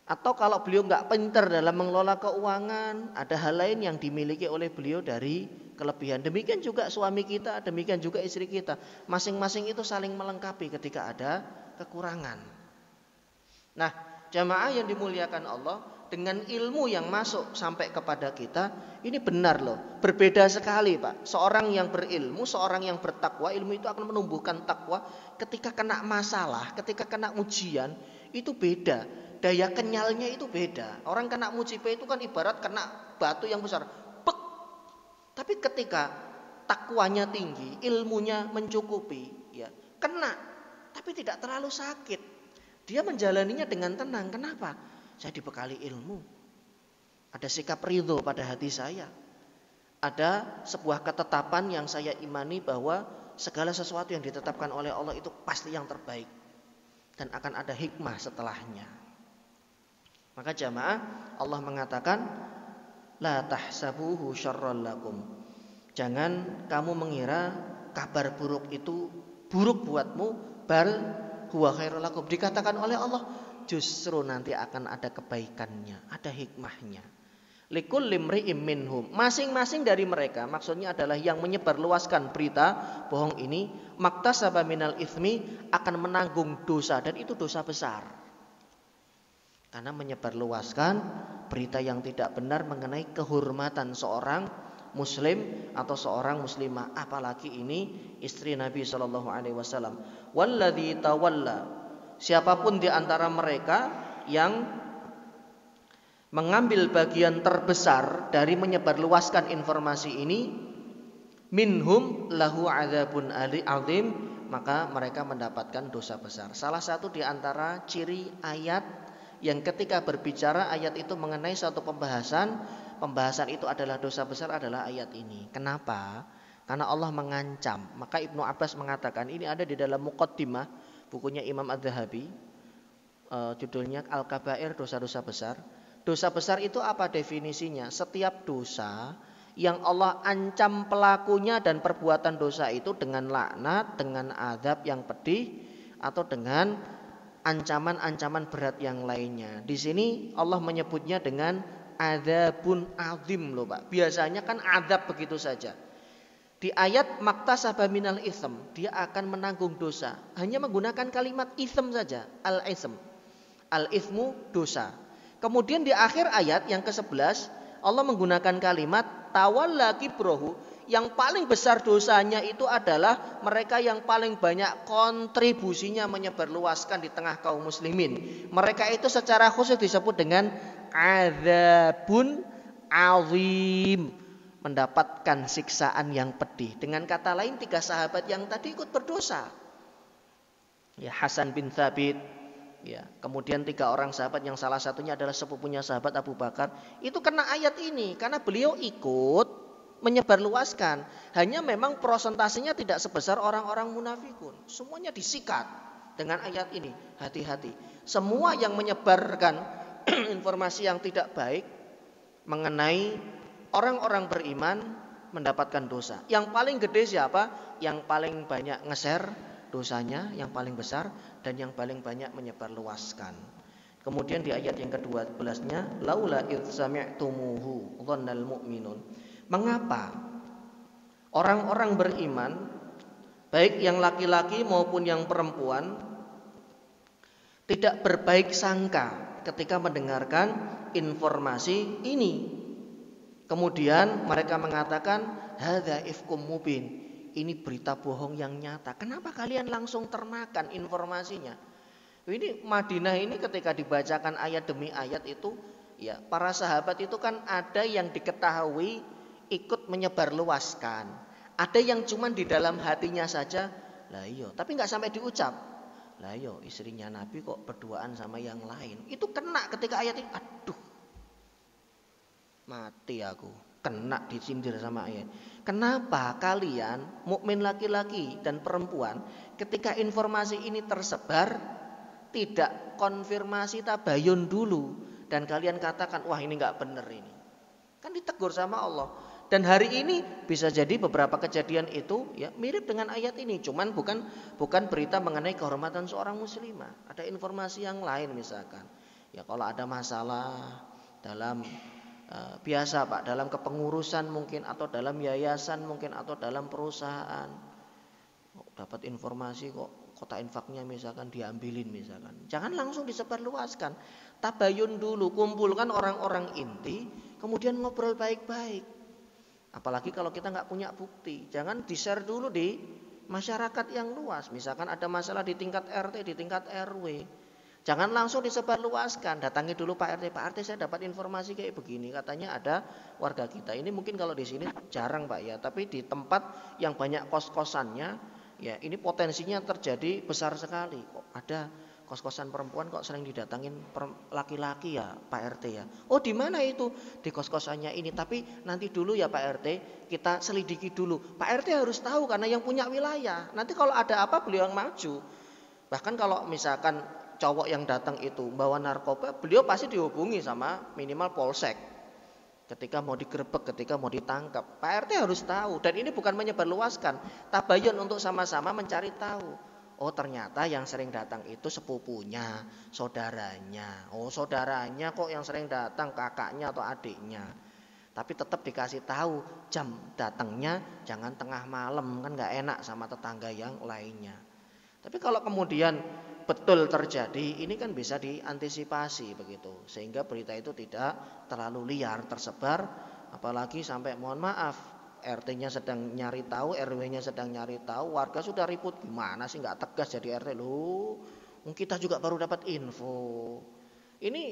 Atau kalau beliau nggak pintar dalam mengelola keuangan, ada hal lain yang dimiliki oleh beliau dari kelebihan. Demikian juga suami kita, demikian juga istri kita. Masing-masing itu saling melengkapi ketika ada kekurangan. Nah, jamaah yang dimuliakan Allah, dengan ilmu yang masuk sampai kepada kita, ini benar loh. Berbeda sekali, Pak. Seorang yang berilmu, seorang yang bertakwa, ilmu itu akan menumbuhkan takwa. Ketika kena masalah, ketika kena ujian, itu beda. Daya kenyalnya itu beda. Orang kena musibah itu kan ibarat kena batu yang besar. Pek. Tapi ketika takwanya tinggi, ilmunya mencukupi, ya, kena, tapi tidak terlalu sakit. Dia menjalaninya dengan tenang. Kenapa? Saya dibekali ilmu. Ada sikap ridho pada hati saya. Ada sebuah ketetapan yang saya imani bahwa segala sesuatu yang ditetapkan oleh Allah itu pasti yang terbaik. Dan akan ada hikmah setelahnya. Maka jamaah, Allah mengatakan, la tahsabuhu syarran lakum. Jangan kamu mengira kabar buruk itu buruk buatmu, bal huwa khairul lakum. Dikatakan oleh Allah, justru nanti akan ada kebaikannya, ada hikmahnya. Likul limri'im minhum, masing-masing dari mereka, maksudnya adalah yang menyebarluaskan berita bohong ini, maktasaba minal itsmi, akan menanggung dosa, dan itu dosa besar. Karena menyebarluaskan berita yang tidak benar mengenai kehormatan seorang muslim atau seorang muslimah, apalagi ini istri Nabi sallallahu alaihi wasallam. Walladzi tawalla, siapapun di antara mereka yang mengambil bagian terbesar dari menyebarluaskan informasi ini, minhum lahu adzabun azim, maka mereka mendapatkan dosa besar. Salah satu di antara ciri ayat yang ketika berbicara ayat itu mengenai suatu pembahasan itu adalah dosa besar adalah ayat ini. Kenapa? Karena Allah mengancam. Maka Ibnu Abbas mengatakan, ini ada di dalam Muqaddimah bukunya Imam Adz-Dzahabi, judulnya Al-Kabair, dosa-dosa besar. Dosa besar itu apa definisinya? Setiap dosa yang Allah ancam pelakunya dan perbuatan dosa itu dengan laknat, dengan azab yang pedih, atau dengan ancaman-ancaman berat yang lainnya. Di sini Allah menyebutnya dengan adzabun azim loh, Pak. Biasanya kan azab begitu saja. Di ayat maktasaba minal itsm, dia akan menanggung dosa. Hanya menggunakan kalimat itsm saja, al-itsm. Al-itsmu dosa. Kemudian di akhir ayat yang ke-11 Allah menggunakan kalimat tawalla kibrahu. Yang paling besar dosanya itu adalah mereka yang paling banyak kontribusinya menyebarluaskan di tengah kaum muslimin. Mereka itu secara khusus disebut dengan adzabun azim, mendapatkan siksaan yang pedih. Dengan kata lain, 3 sahabat yang tadi ikut berdosa. Ya, Hasan bin Thabit, ya, kemudian 3 orang sahabat yang salah satunya adalah sepupunya sahabat Abu Bakar, itu kena ayat ini karena beliau ikut menyebarluaskan. Hanya memang prosentasenya tidak sebesar orang-orang munafikun. Semuanya disikat dengan ayat ini. Hati-hati. Semua yang menyebarkan informasi yang tidak baik mengenai orang-orang beriman, mendapatkan dosa. Yang paling gede siapa? Yang paling banyak nge-share dosanya, yang paling besar, dan yang paling banyak menyebarluaskan. Kemudian di ayat yang ke-12-nya, laula idz sami'tumuhu dhannal mu'minun. Mengapa orang-orang beriman, baik yang laki-laki maupun yang perempuan, tidak berbaik sangka ketika mendengarkan informasi ini? Kemudian mereka mengatakan, hadza ifkum mubin. Ini berita bohong yang nyata. Kenapa kalian langsung termakan informasinya? Ini Madinah ini ketika dibacakan ayat demi ayat itu, ya para sahabat itu kan ada yang diketahui ikut menyebarluaskan, ada yang cuman di dalam hatinya saja, lah iya, tapi nggak sampai diucap. Lah iya, istrinya Nabi kok berduaan sama yang lain. Itu kena ketika ayat ini, aduh, mati aku, kena disindir sama ayat. Kenapa kalian mukmin laki-laki dan perempuan ketika informasi ini tersebar tidak konfirmasi tabayun dulu dan kalian katakan wah ini nggak benar ini? Kan ditegur sama Allah. Dan hari ini bisa jadi beberapa kejadian itu ya mirip dengan ayat ini, cuman bukan berita mengenai kehormatan seorang muslimah. Ada informasi yang lain misalkan. Ya kalau ada masalah dalam biasa Pak, dalam kepengurusan mungkin atau dalam yayasan mungkin atau dalam perusahaan, dapat informasi kok kotak infaknya misalkan diambilin misalkan, jangan langsung disebarluaskan, tabayun dulu, kumpulkan orang-orang inti, kemudian ngobrol baik-baik. Apalagi kalau kita nggak punya bukti, jangan di-share dulu di masyarakat yang luas. Misalkan ada masalah di tingkat RT, di tingkat RW, jangan langsung disebarluaskan. Datangi dulu Pak RT. Pak RT, saya dapat informasi kayak begini. Katanya ada warga kita. Ini mungkin kalau di sini jarang Pak ya. Tapi di tempat yang banyak kos-kosannya, ya ini potensinya terjadi besar sekali. Kok ada kos-kosan perempuan kok sering didatangin laki-laki ya Pak RT ya. Oh di mana itu? Di kos-kosannya ini. Tapi nanti dulu ya Pak RT, kita selidiki dulu. Pak RT harus tahu karena yang punya wilayah. Nanti kalau ada apa beliau yang maju. Bahkan kalau misalkan cowok yang datang itu bawa narkoba, beliau pasti dihubungi sama minimal polsek. Ketika mau digerebek, ketika mau ditangkap, Pak RT harus tahu. Dan ini bukan menyebarluaskan, tabayun untuk sama-sama mencari tahu. Oh ternyata yang sering datang itu sepupunya, saudaranya. Oh saudaranya kok yang sering datang, kakaknya atau adiknya. Tapi tetap dikasih tahu jam datangnya jangan tengah malam, kan nggak enak sama tetangga yang lainnya. Tapi kalau kemudian betul terjadi, ini kan bisa diantisipasi begitu, sehingga berita itu tidak terlalu liar tersebar, apalagi sampai mohon maaf RT-nya sedang nyari tahu, RW-nya sedang nyari tahu, warga sudah ribut, gimana sih nggak tegas jadi RT loh? Kita juga baru dapat info. Ini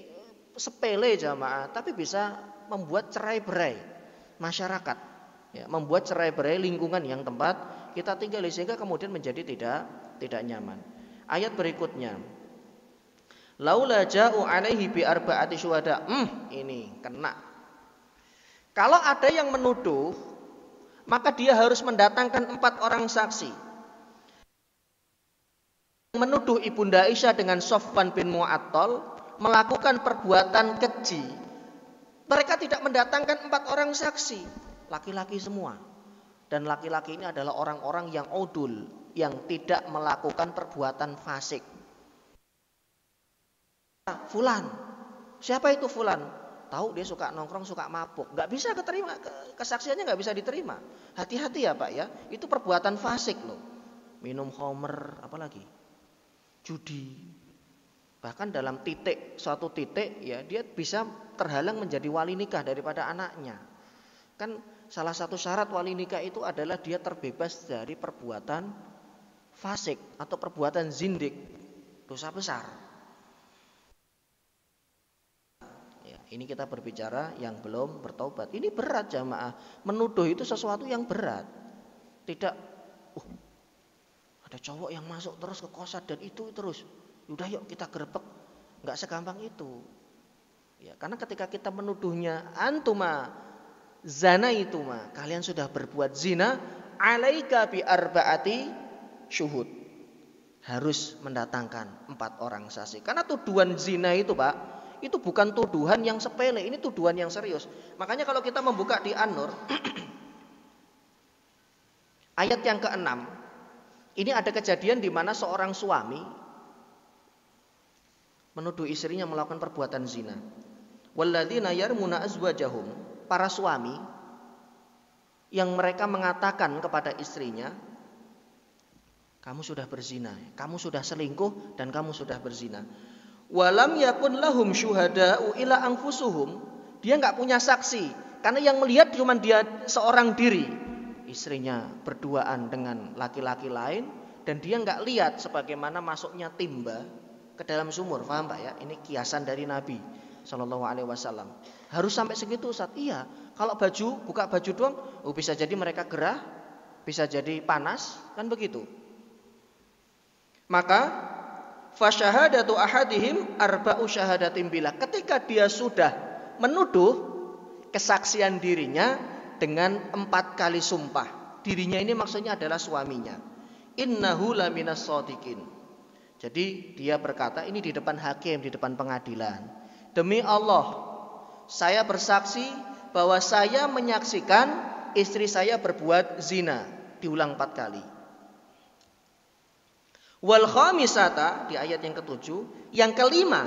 sepele jamaah, tapi bisa membuat cerai-berai masyarakat, ya, membuat cerai-berai lingkungan yang tempat kita tinggali, sehingga kemudian menjadi tidak nyaman. Ayat berikutnya, laula ja'u alaihi bi arba'ati syuhada. Ini kena. Kalau ada yang menuduh, maka dia harus mendatangkan 4 orang saksi. Menuduh Ibunda Aisyah dengan Sofwan bin Mu'attal melakukan perbuatan keji, mereka tidak mendatangkan 4 orang saksi, laki-laki semua. Dan laki-laki ini adalah orang-orang yang udul, yang tidak melakukan perbuatan fasik. Fulan, siapa itu Fulan? Tahu dia suka nongkrong, suka mabuk, nggak bisa keterima, kesaksiannya nggak bisa diterima. Hati-hati ya Pak ya, itu perbuatan fasik loh. Minum khamr, apalagi judi. Bahkan dalam suatu titik ya dia bisa terhalang menjadi wali nikah daripada anaknya. Kan salah satu syarat wali nikah itu adalah dia terbebas dari perbuatan fasik atau perbuatan zindik, dosa besar. Ini kita berbicara yang belum bertaubat. Ini berat jamaah. Menuduh itu sesuatu yang berat. Tidak, ada cowok yang masuk terus ke kosan dan itu terus. Udah yuk kita gerebek. Enggak segampang itu. Ya, karena ketika kita menuduhnya antuma zanaituma, kalian sudah berbuat zina, alaika bi arba'ati syuhud. Harus mendatangkan 4 orang saksi. Karena tuduhan zina itu Pak, itu bukan tuduhan yang sepele, ini tuduhan yang serius. Makanya kalau kita membuka di An-Nur Ayat yang ke-6. Ini ada kejadian di mana seorang suami menuduh istrinya melakukan perbuatan zina. Walladzina yarmuna azwajahum, para suami yang mereka mengatakan kepada istrinya, kamu sudah berzina, kamu sudah selingkuh dan kamu sudah berzina. Walam yakun lahum syuhada'u ila anfusuhum, dia enggak punya saksi karena yang melihat cuma dia seorang diri. Istrinya berduaan dengan laki-laki lain dan dia enggak lihat sebagaimana masuknya timba ke dalam sumur. Paham Pak ya? Ini kiasan dari Nabi Shallallahu alaihi wasallam. Harus sampai segitu Ustaz? Iya. Kalau buka baju doang, bisa jadi mereka gerah, bisa jadi panas, kan begitu. Maka fasyahadatu ahadihim arba'u syahadatin billah. Ketika dia sudah menuduh kesaksian dirinya dengan 4 kali sumpah. Dirinya ini maksudnya adalah suaminya. Innahu laminas shadiqin. Jadi dia berkata ini di depan hakim, di depan pengadilan. Demi Allah, saya bersaksi bahwa saya menyaksikan istri saya berbuat zina. Diulang 4 kali. Wal khamisata, di ayat yang ke-7, yang kelima.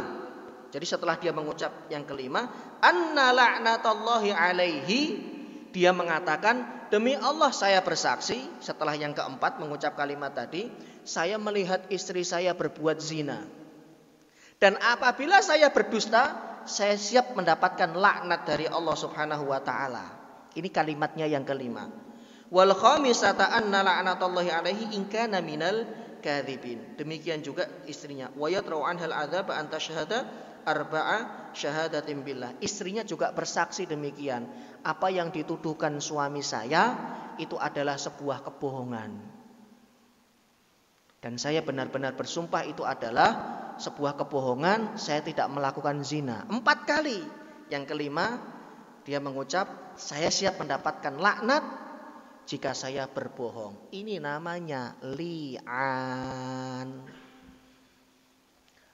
Jadi setelah dia mengucap yang kelima, anna la'natallahi alaihi, dia mengatakan demi Allah saya bersaksi. Setelah yang keempat mengucap kalimat tadi, saya melihat istri saya berbuat zina. Dan apabila saya berdusta, saya siap mendapatkan laknat dari Allah Subhanahu wa taala. Ini kalimatnya yang kelima. Wal khamisata anna la'natallahi alaihi in kana minal kadzibin. Demikian juga istrinya. Wa yatrau anhal adzab an tashhada arba'a syahadatin billah. Istrinya juga bersaksi demikian. Apa yang dituduhkan suami saya itu adalah sebuah kebohongan. Dan saya benar-benar bersumpah itu adalah sebuah kebohongan. Saya tidak melakukan zina. 4 kali. Yang kelima dia mengucap, saya siap mendapatkan laknat jika saya berbohong. Ini namanya li'an.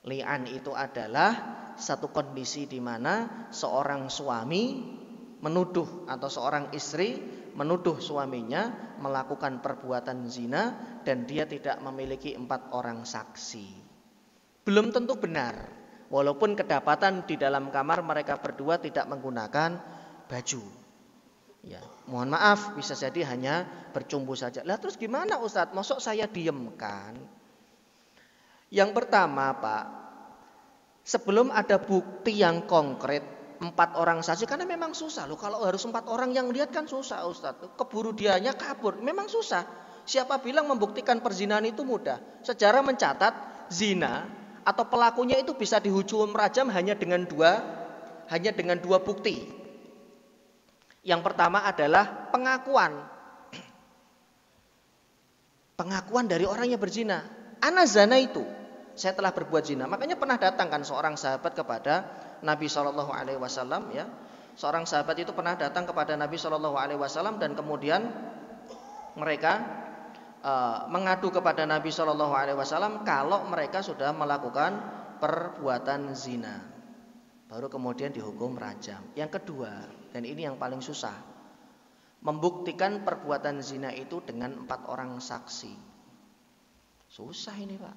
Li'an itu adalah satu kondisi di mana seorang suami menuduh atau seorang istri menuduh suaminya melakukan perbuatan zina dan dia tidak memiliki 4 orang saksi. Belum tentu benar, walaupun kedapatan di dalam kamar mereka berdua tidak menggunakan baju. Ya, mohon maaf bisa jadi hanya bercumbu saja. Lah terus gimana Ustadz? Mosok saya diamkan? Yang pertama Pak, sebelum ada bukti yang konkret 4 orang saksi, karena memang susah loh. Kalau harus 4 orang yang lihat kan susah Ustadz. Keburu dianya kabur, memang susah. Siapa bilang membuktikan perzinahan itu mudah? Sejarah mencatat zina atau pelakunya itu bisa dihukum rajam hanya dengan dua bukti. Yang pertama adalah pengakuan dari orang yang berzina. Ana zana itu, saya telah berbuat zina. Makanya pernah datang kan seorang sahabat kepada Nabi Shallallahu alaihi wasallam ya. Seorang sahabat itu pernah datang kepada Nabi Shallallahu alaihi wasallam dan kemudian mereka mengadu kepada Nabi Shallallahu alaihi wasallam kalau mereka sudah melakukan perbuatan zina. Baru kemudian dihukum rajam. Yang kedua, dan ini yang paling susah, membuktikan perbuatan zina itu dengan 4 orang saksi. Susah ini Pak.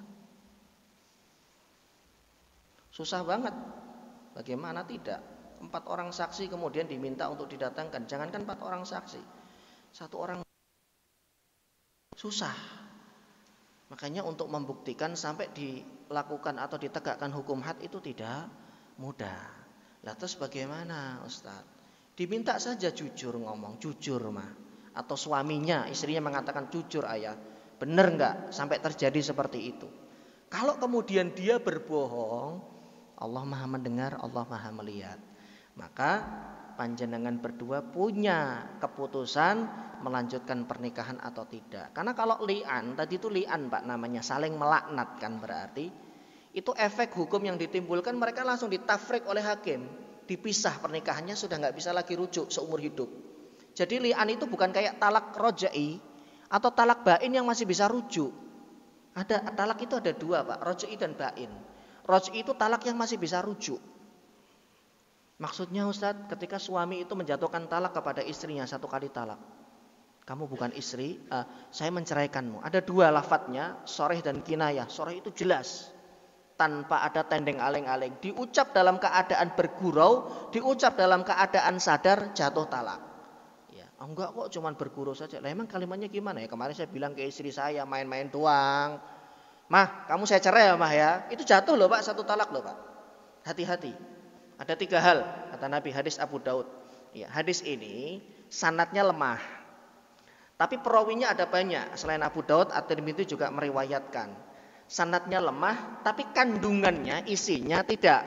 Susah banget. Bagaimana tidak? 4 orang saksi kemudian diminta untuk didatangkan. Jangankan 4 orang saksi, 1 orang susah. Makanya untuk membuktikan sampai dilakukan atau ditegakkan hukum had itu tidak mudah. Lah terus bagaimana Ustadz? Diminta saja jujur ngomong, jujur mah. Atau suaminya, istrinya mengatakan jujur ayah, benar enggak sampai terjadi seperti itu. Kalau kemudian dia berbohong, Allah Maha mendengar, Allah Maha melihat. Maka panjenengan berdua punya keputusan melanjutkan pernikahan atau tidak. Karena kalau li'an, tadi itu li'an Pak namanya, saling melaknatkan berarti itu efek hukum yang ditimbulkan, mereka langsung ditafrik oleh hakim. Dipisah pernikahannya, sudah nggak bisa lagi rujuk seumur hidup. Jadi li'an itu bukan kayak talak roja'i atau talak bain yang masih bisa rujuk. Ada talak itu ada 2 Pak, roja'i dan bain. Roja'i itu talak yang masih bisa rujuk. Maksudnya Ustadz, ketika suami itu menjatuhkan talak kepada istrinya 1 kali talak, Kamu bukan istri, saya menceraikanmu. Ada dua lafadznya, soreh dan kinayah. Soreh itu jelas, tanpa ada tendeng aleng-aleng. Diucap dalam keadaan bergurau, diucap dalam keadaan sadar, jatuh talak. Ya, enggak kok, cuman bergurau saja. Lah emang kalimatnya gimana ya? Kemarin saya bilang ke istri saya main-main doang. Mah, kamu saya cerai ya mah ya. Itu jatuh loh Pak, satu talak loh Pak. Hati-hati. Ada 3 hal kata Nabi, hadis Abu Daud. Ya, hadis ini sanadnya lemah. Tapi perawinya ada banyak. Selain Abu Daud, At-Tirmidzi juga meriwayatkan. Sanadnya lemah, tapi kandungannya, isinya tidak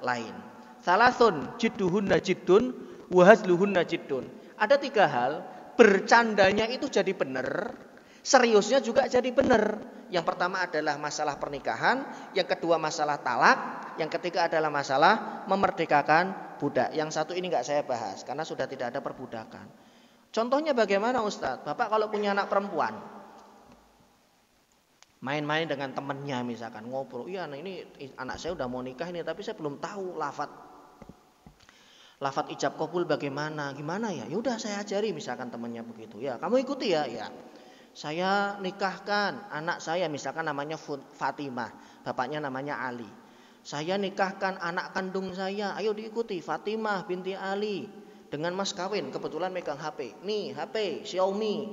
lain. Salasun jidduhunna jiddun wa hazluhunna jiddun. Ada 3 hal, bercandanya itu jadi benar, seriusnya juga jadi benar. Yang pertama adalah masalah pernikahan, yang kedua masalah talak, yang ketiga adalah masalah memerdekakan budak. Yang satu ini enggak saya bahas karena sudah tidak ada perbudakan. Contohnya bagaimana Ustadz? Bapak kalau punya anak perempuan, main-main dengan temennya misalkan, ngobrol, iya nah ini anak saya udah mau nikah ini, tapi saya belum tahu lafadz ijab qabul bagaimana, gimana ya? Yaudah saya ajari misalkan temennya begitu. Ya kamu ikuti ya, ya. Saya nikahkan anak saya misalkan namanya Fatimah, bapaknya namanya Ali. Saya nikahkan anak kandung saya, ayo diikuti Fatimah binti Ali. Dengan mas kawin, kebetulan megang HP. Nih HP Xiaomi,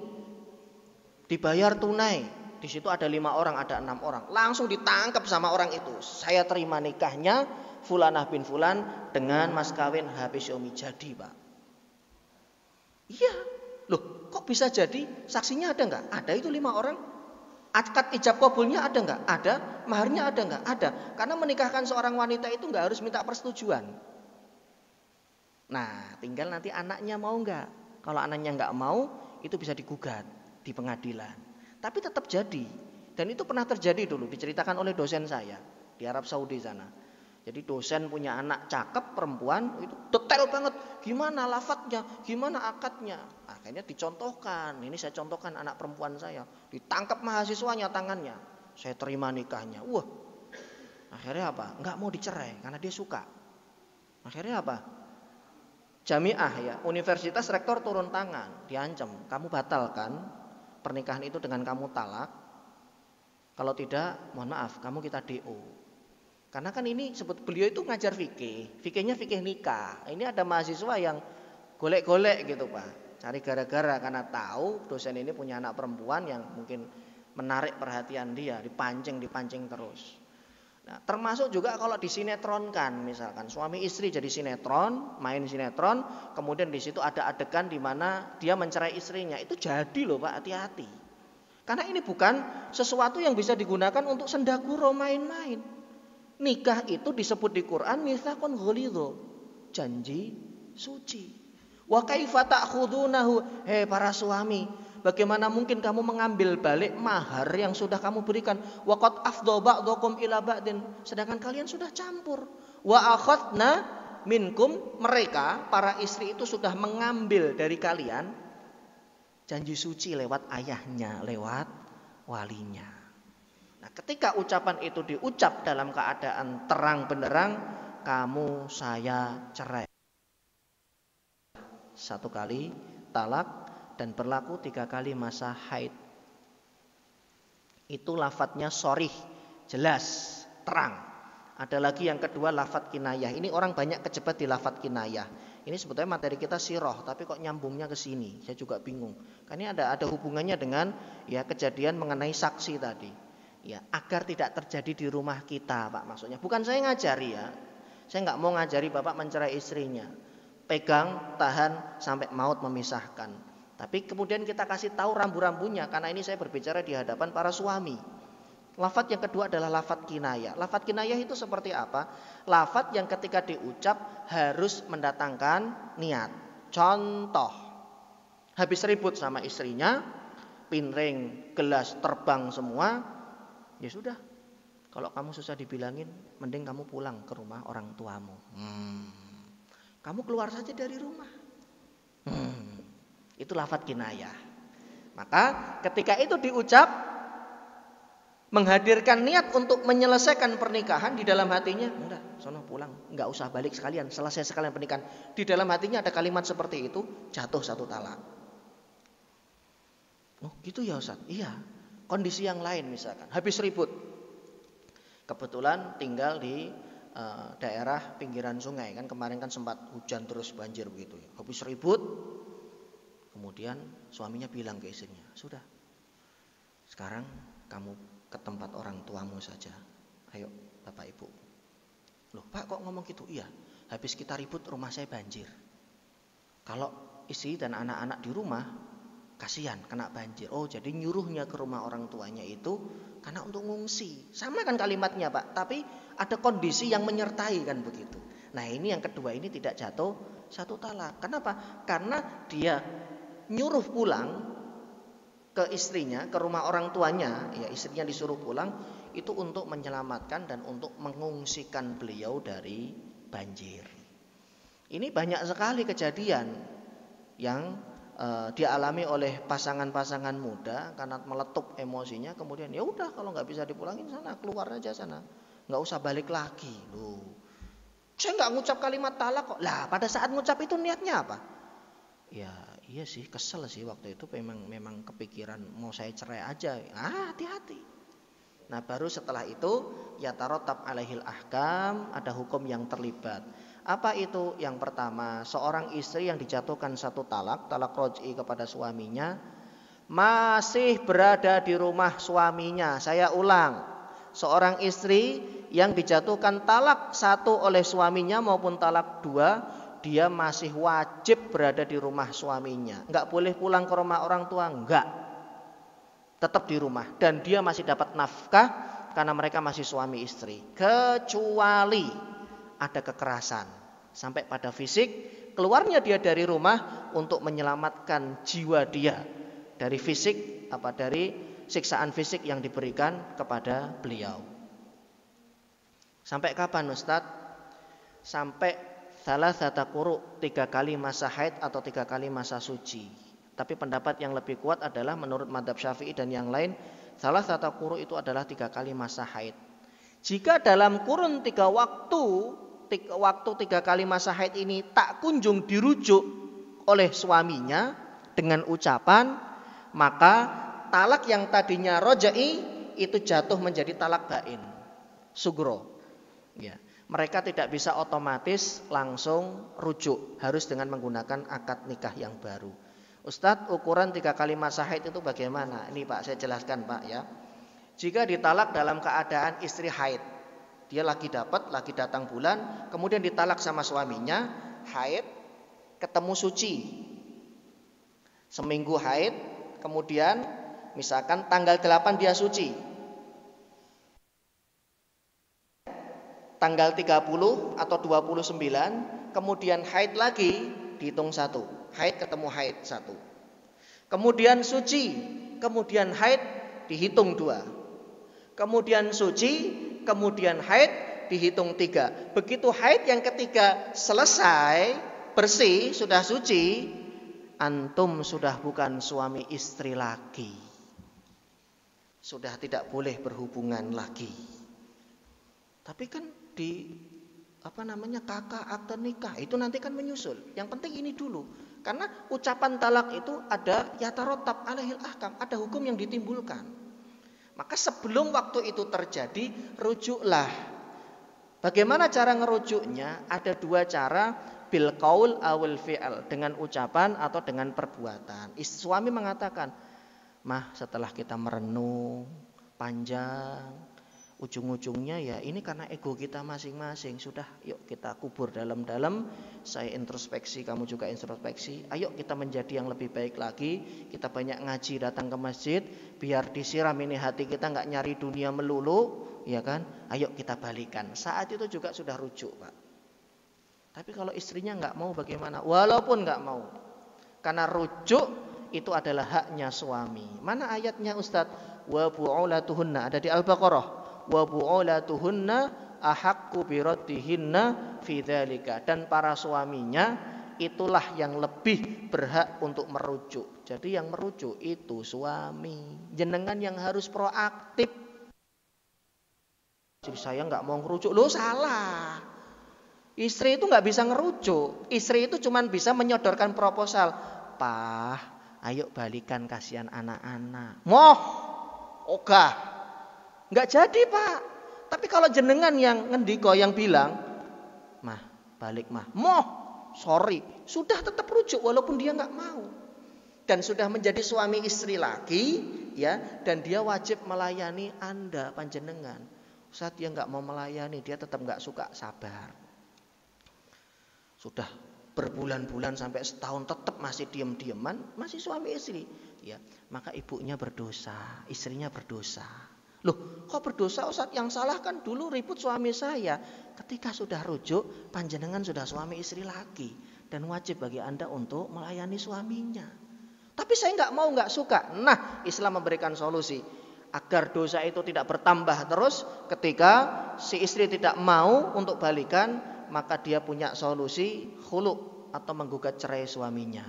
dibayar tunai. Di situ ada 5 orang, ada 6 orang. Langsung ditangkap sama orang itu. Saya terima nikahnya Fulanah bin Fulan dengan mas kawin HP Xiaomi. Jadi Pak. Iya. Loh kok bisa jadi? Saksinya ada enggak? Ada itu 5 orang. Akad ijab kabulnya ada enggak? Ada. Maharnya ada enggak? Ada. Karena menikahkan seorang wanita itu enggak harus minta persetujuan. Nah, tinggal nanti anaknya mau enggak. Kalau anaknya enggak mau, itu bisa digugat di pengadilan. Tapi tetap jadi. Dan itu pernah terjadi dulu, diceritakan oleh dosen saya di Arab Saudi sana. Jadi dosen punya anak cakep perempuan, itu detail banget. Gimana lafadznya, gimana akadnya. Akhirnya dicontohkan. Ini saya contohkan anak perempuan saya. Ditangkap mahasiswanya tangannya. Saya terima nikahnya. Wah, akhirnya apa? Enggak mau dicerai karena dia suka. Akhirnya apa? Jamiah ya, universitas rektor turun tangan, diancam, kamu batalkan pernikahan itu dengan kamu talak. Kalau tidak, mohon maaf, kamu kita DO. Karena kan ini beliau itu ngajar fikih, fikihnya fikih nikah. Ini ada mahasiswa yang golek-golek gitu Pak, cari gara-gara karena tahu dosen ini punya anak perempuan yang mungkin menarik perhatian dia, dipancing terus. Nah, termasuk juga kalau disinetronkan, misalkan suami istri jadi sinetron, main sinetron, kemudian di situ ada adegan di mana dia mencerai istrinya, itu jadi loh Pak, hati-hati. Karena ini bukan sesuatu yang bisa digunakan untuk sendaguro main-main. Nikah itu disebut di Quran mitsaqun ghalidho, janji suci. Wa kaifa ta'khudunahu, hei para suami, bagaimana mungkin kamu mengambil balik mahar yang sudah kamu berikan? Wa qad afdha ba'dhukum ila ba'din, sedangkan kalian sudah campur. Wa akhadna minkum, mereka para istri itu sudah mengambil dari kalian janji suci lewat ayahnya, lewat walinya. Nah, ketika ucapan itu diucap dalam keadaan terang benderang, kamu saya cerai. 1 kali talak dan berlaku 3 kali masa haid. Itu lafadznya sorih, jelas, terang. Ada lagi yang kedua lafadz kinayah. Ini orang banyak kejebak di lafadz kinayah. Ini sebetulnya materi kita sirah, tapi kok nyambungnya ke sini? Saya juga bingung. Karena ada hubungannya dengan ya kejadian mengenai saksi tadi. Ya, agar tidak terjadi di rumah kita, Pak, maksudnya. Bukan saya ngajari ya. Saya nggak mau ngajari Bapak mencerai istrinya. Pegang, tahan sampai maut memisahkan. Tapi kemudian kita kasih tahu rambu-rambunya, karena ini saya berbicara di hadapan para suami. Lafadz yang kedua adalah lafadz kinayah. Lafadz kinayah itu seperti apa? Lafadz yang ketika diucap harus mendatangkan niat. Contoh, habis ribut sama istrinya, piring, gelas terbang semua, ya sudah. Kalau kamu susah dibilangin, mending kamu pulang ke rumah orang tuamu. Kamu keluar saja dari rumah. Itu lafadz kinayah. Maka ketika itu diucap, menghadirkan niat untuk menyelesaikan pernikahan di dalam hatinya, udah, sono pulang, nggak usah balik sekalian, selesai sekalian pernikahan. Di dalam hatinya ada kalimat seperti itu, jatuh satu talak. Oh gitu ya Ustaz? Iya. Kondisi yang lain misalkan, habis ribut. Kebetulan tinggal di daerah pinggiran sungai, kan kemarin kan sempat hujan terus banjir begitu ya. Habis ribut, kemudian suaminya bilang ke istrinya, sudah, sekarang kamu ke tempat orang tuamu saja. Ayo Bapak Ibu. Loh Pak kok ngomong gitu? Iya, habis kita ribut rumah saya banjir. Kalau istri dan anak-anak di rumah, kasihan kena banjir. Oh jadi nyuruhnya ke rumah orang tuanya itu karena untuk ngungsi. Sama kan kalimatnya Pak, tapi ada kondisi yang menyertai kan begitu. Nah ini yang kedua ini tidak jatuh satu talak. Kenapa? Karena dia nyuruh pulang ke istrinya, ke rumah orang tuanya, ya istrinya disuruh pulang itu untuk menyelamatkan dan untuk mengungsikan beliau dari banjir. Ini banyak sekali kejadian yang dialami oleh pasangan-pasangan muda karena meletup emosinya, kemudian ya udah kalau nggak bisa dipulangin sana, keluar aja sana, nggak usah balik lagi. Loh, saya nggak ngucap kalimat talak kok. Lah pada saat ngucap itu niatnya apa? Ya iya sih, kesel sih waktu itu, memang kepikiran mau saya cerai aja. Hati-hati. Nah baru setelah itu ya tarotab alaihil ahkam, ada hukum yang terlibat. Apa itu? Yang pertama, seorang istri yang dijatuhkan satu talak roj'i kepada suaminya, masih berada di rumah suaminya. Saya ulang, seorang istri yang dijatuhkan talak satu oleh suaminya maupun talak dua, dia masih wajib berada di rumah suaminya. Enggak boleh pulang ke rumah orang tua, enggak. Tetap di rumah dan dia masih dapat nafkah karena mereka masih suami istri. Kecuali ada kekerasan sampai pada fisik, keluarnya dia dari rumah untuk menyelamatkan jiwa dia dari fisik, dari siksaan fisik yang diberikan kepada beliau. Sampai kapan Ustadz? Sampai salasata quru, 3 kali masa haid atau 3 kali masa suci. Tapi pendapat yang lebih kuat adalah menurut madhab Syafi'i dan yang lain, salasata quru itu adalah 3 kali masa haid. Jika dalam kurun 3 kali masa haid ini tak kunjung dirujuk oleh suaminya dengan ucapan, maka talak yang tadinya roja'i itu jatuh menjadi talak bain, sugro. Ya. Mereka tidak bisa otomatis langsung rujuk, harus dengan menggunakan akad nikah yang baru. Ustadz, ukuran 3 kali masa haid itu bagaimana? Ini Pak, saya jelaskan Pak ya. Jika ditalak dalam keadaan istri haid, dia lagi datang bulan, kemudian ditalak sama suaminya, haid, ketemu suci, seminggu haid, kemudian misalkan tanggal 8 dia suci, tanggal 30 atau 29, kemudian haid lagi, dihitung 1. Haid ketemu haid 1. Kemudian suci, kemudian haid dihitung 2. Kemudian suci, kemudian haid dihitung 3. Begitu haid yang ketiga selesai, bersih, sudah suci, antum sudah bukan suami istri lagi. Sudah tidak boleh berhubungan lagi. Tapi kan kakak akte nikah itu nanti kan menyusul. Yang penting ini dulu. Karena ucapan talak itu ada yatarotab alaihil ahkam, ada hukum yang ditimbulkan. Maka sebelum waktu itu terjadi, rujuklah. Bagaimana cara ngerujuknya? Ada 2 cara, bil qaul awil fi'al, dengan ucapan atau dengan perbuatan. Suami mengatakan, "Mah, setelah kita merenung panjang, ujung-ujungnya ya ini karena ego kita masing-masing. Sudah, yuk kita kubur dalam-dalam. Saya introspeksi, kamu juga introspeksi. Ayo kita menjadi yang lebih baik lagi. Kita banyak ngaji, datang ke masjid, biar disiram ini hati kita, nggak nyari dunia melulu, ya kan? Ayo kita balikan." Saat itu juga sudah rujuk, Pak. Tapi kalau istrinya nggak mau bagaimana? Walaupun nggak mau, karena rujuk itu adalah haknya suami. Mana ayatnya Ustadz? Wa bu'ulatuhunna, ada di Al-Baqarah. Wa bu'ulatuhunna ahaqqu biraddihinna fi dzalika, dan para suaminya itulah yang lebih berhak untuk merujuk. Jadi yang merujuk itu suami. Jenengan yang harus proaktif. Istri saya nggak mau ngerujuk. Loh salah. Istri itu nggak bisa ngerujuk. Istri itu cuma bisa menyodorkan proposal. Pak, ayo balikan, kasihan anak-anak. Moh, ogah. Nggak jadi pak. Tapi kalau jenengan yang ngendiko yang bilang, mah balik mah. Moh, sorry. Sudah tetap rujuk walaupun dia nggak mau. Dan sudah menjadi suami istri lagi, ya. Dan dia wajib melayani Anda panjenengan. Saat dia nggak mau melayani, dia tetap nggak suka, sabar. Sudah berbulan-bulan sampai setahun tetap masih diam-diaman, masih suami istri, ya. Maka ibunya berdosa, istrinya berdosa. Loh, kok berdosa Ustaz? Yang salah kan dulu ribut suami saya. Ketika sudah rujuk, panjenengan sudah suami istri lagi dan wajib bagi Anda untuk melayani suaminya. Tapi saya nggak mau, nggak suka. Nah, Islam memberikan solusi. Agar dosa itu tidak bertambah terus, ketika si istri tidak mau untuk balikan, maka dia punya solusi khulu atau menggugat cerai suaminya.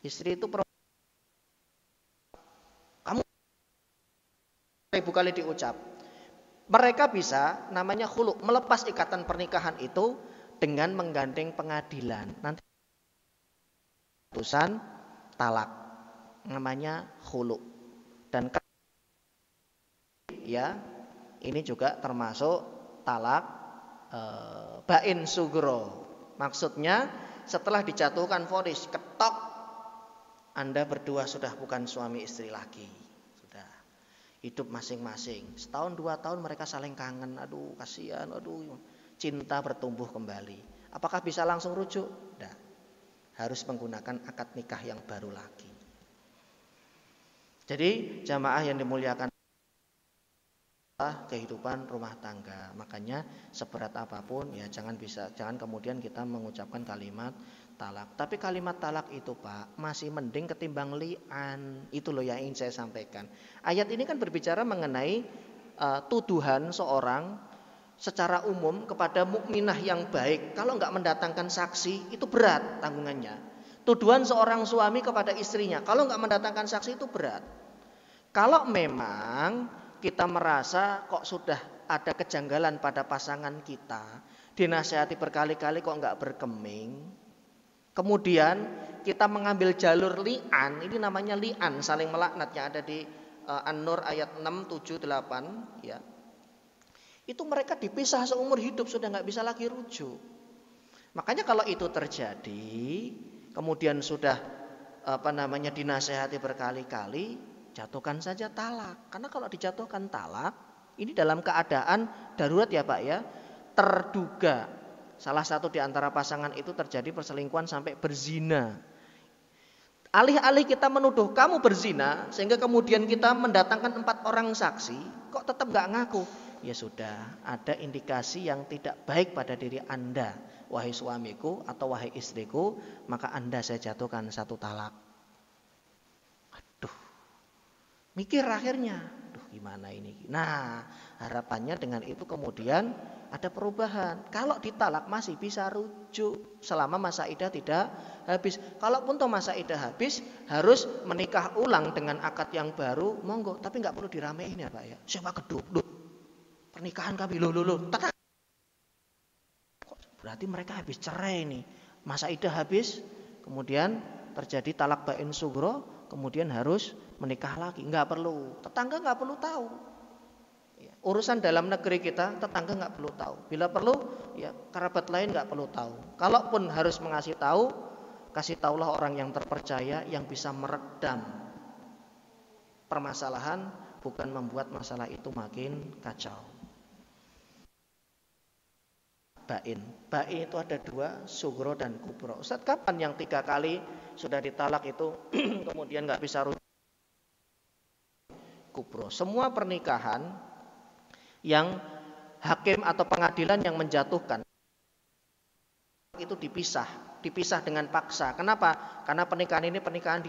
Istri itu kamu 1000 kali diucap. Mereka bisa namanya khulu, melepas ikatan pernikahan itu dengan menggandeng pengadilan. Nanti putusan talak namanya khulu. Dan ya ini juga termasuk talak bain sugro. Maksudnya setelah dijatuhkan vonis ketok, Anda berdua sudah bukan suami istri lagi. Sudah hidup masing-masing. Setahun 2 tahun mereka saling kangen. Aduh kasihan, aduh cinta bertumbuh kembali. Apakah bisa langsung rujuk? Tidak. Harus menggunakan akad nikah yang baru lagi. Jadi jamaah yang dimuliakan kehidupan rumah tangga. Makanya seberat apapun ya jangan kemudian kita mengucapkan kalimat talak. Tapi kalimat talak itu Pak masih mending ketimbang li'an. Itu loh yang ingin saya sampaikan. Ayat ini kan berbicara mengenai tuduhan seorang secara umum kepada mukminah yang baik. Kalau nggak mendatangkan saksi itu berat tanggungannya. Tuduhan seorang suami kepada istrinya kalau nggak mendatangkan saksi itu berat. Kalau memang kita merasa kok sudah ada kejanggalan pada pasangan kita, dinasihati berkali-kali kok nggak berkeming, kemudian kita mengambil jalur li'an, ini namanya li'an, saling melaknat yang ada di An-Nur ayat 6, 7, 8, ya. Itu mereka dipisah seumur hidup, sudah nggak bisa lagi rujuk. Makanya kalau itu terjadi, kemudian sudah dinasihati berkali-kali, jatuhkan saja talak. Karena kalau dijatuhkan talak, ini dalam keadaan darurat ya Pak ya, terduga salah satu di antara pasangan itu terjadi perselingkuhan sampai berzina. Alih-alih kita menuduh kamu berzina, sehingga kemudian kita mendatangkan 4 orang saksi, kok tetap gak ngaku? Ya sudah, ada indikasi yang tidak baik pada diri Anda, wahai suamiku atau wahai istriku, maka Anda saya jatuhkan 1 talak. Mikir akhirnya, aduh gimana ini. Nah, harapannya dengan itu kemudian ada perubahan. Kalau ditalak masih bisa rujuk selama masa iddah tidak habis. Kalaupun toh masa iddah habis, harus menikah ulang dengan akad yang baru, monggo. Tapi nggak perlu diramein ya Pak ya. Siapa keduk? Pernikahan kami loh. Berarti mereka habis cerai nih. Masa iddah habis, kemudian terjadi talak bain sugro, kemudian harus menikah lagi. Nggak perlu, tetangga nggak perlu tahu. Urusan dalam negeri kita tetangga nggak perlu tahu. Bila perlu ya kerabat lain nggak perlu tahu. Kalaupun harus mengasih tahu, kasih tahulah orang yang terpercaya yang bisa meredam permasalahan, bukan membuat masalah itu makin kacau. Bain itu ada 2, sugro dan kubro. Ustaz, kapan yang 3 kali sudah ditalak itu kemudian nggak bisa rujuk? Kubro. Semua pernikahan yang hakim atau pengadilan yang menjatuhkan itu dipisah dengan paksa. Kenapa? Karena pernikahan ini pernikahan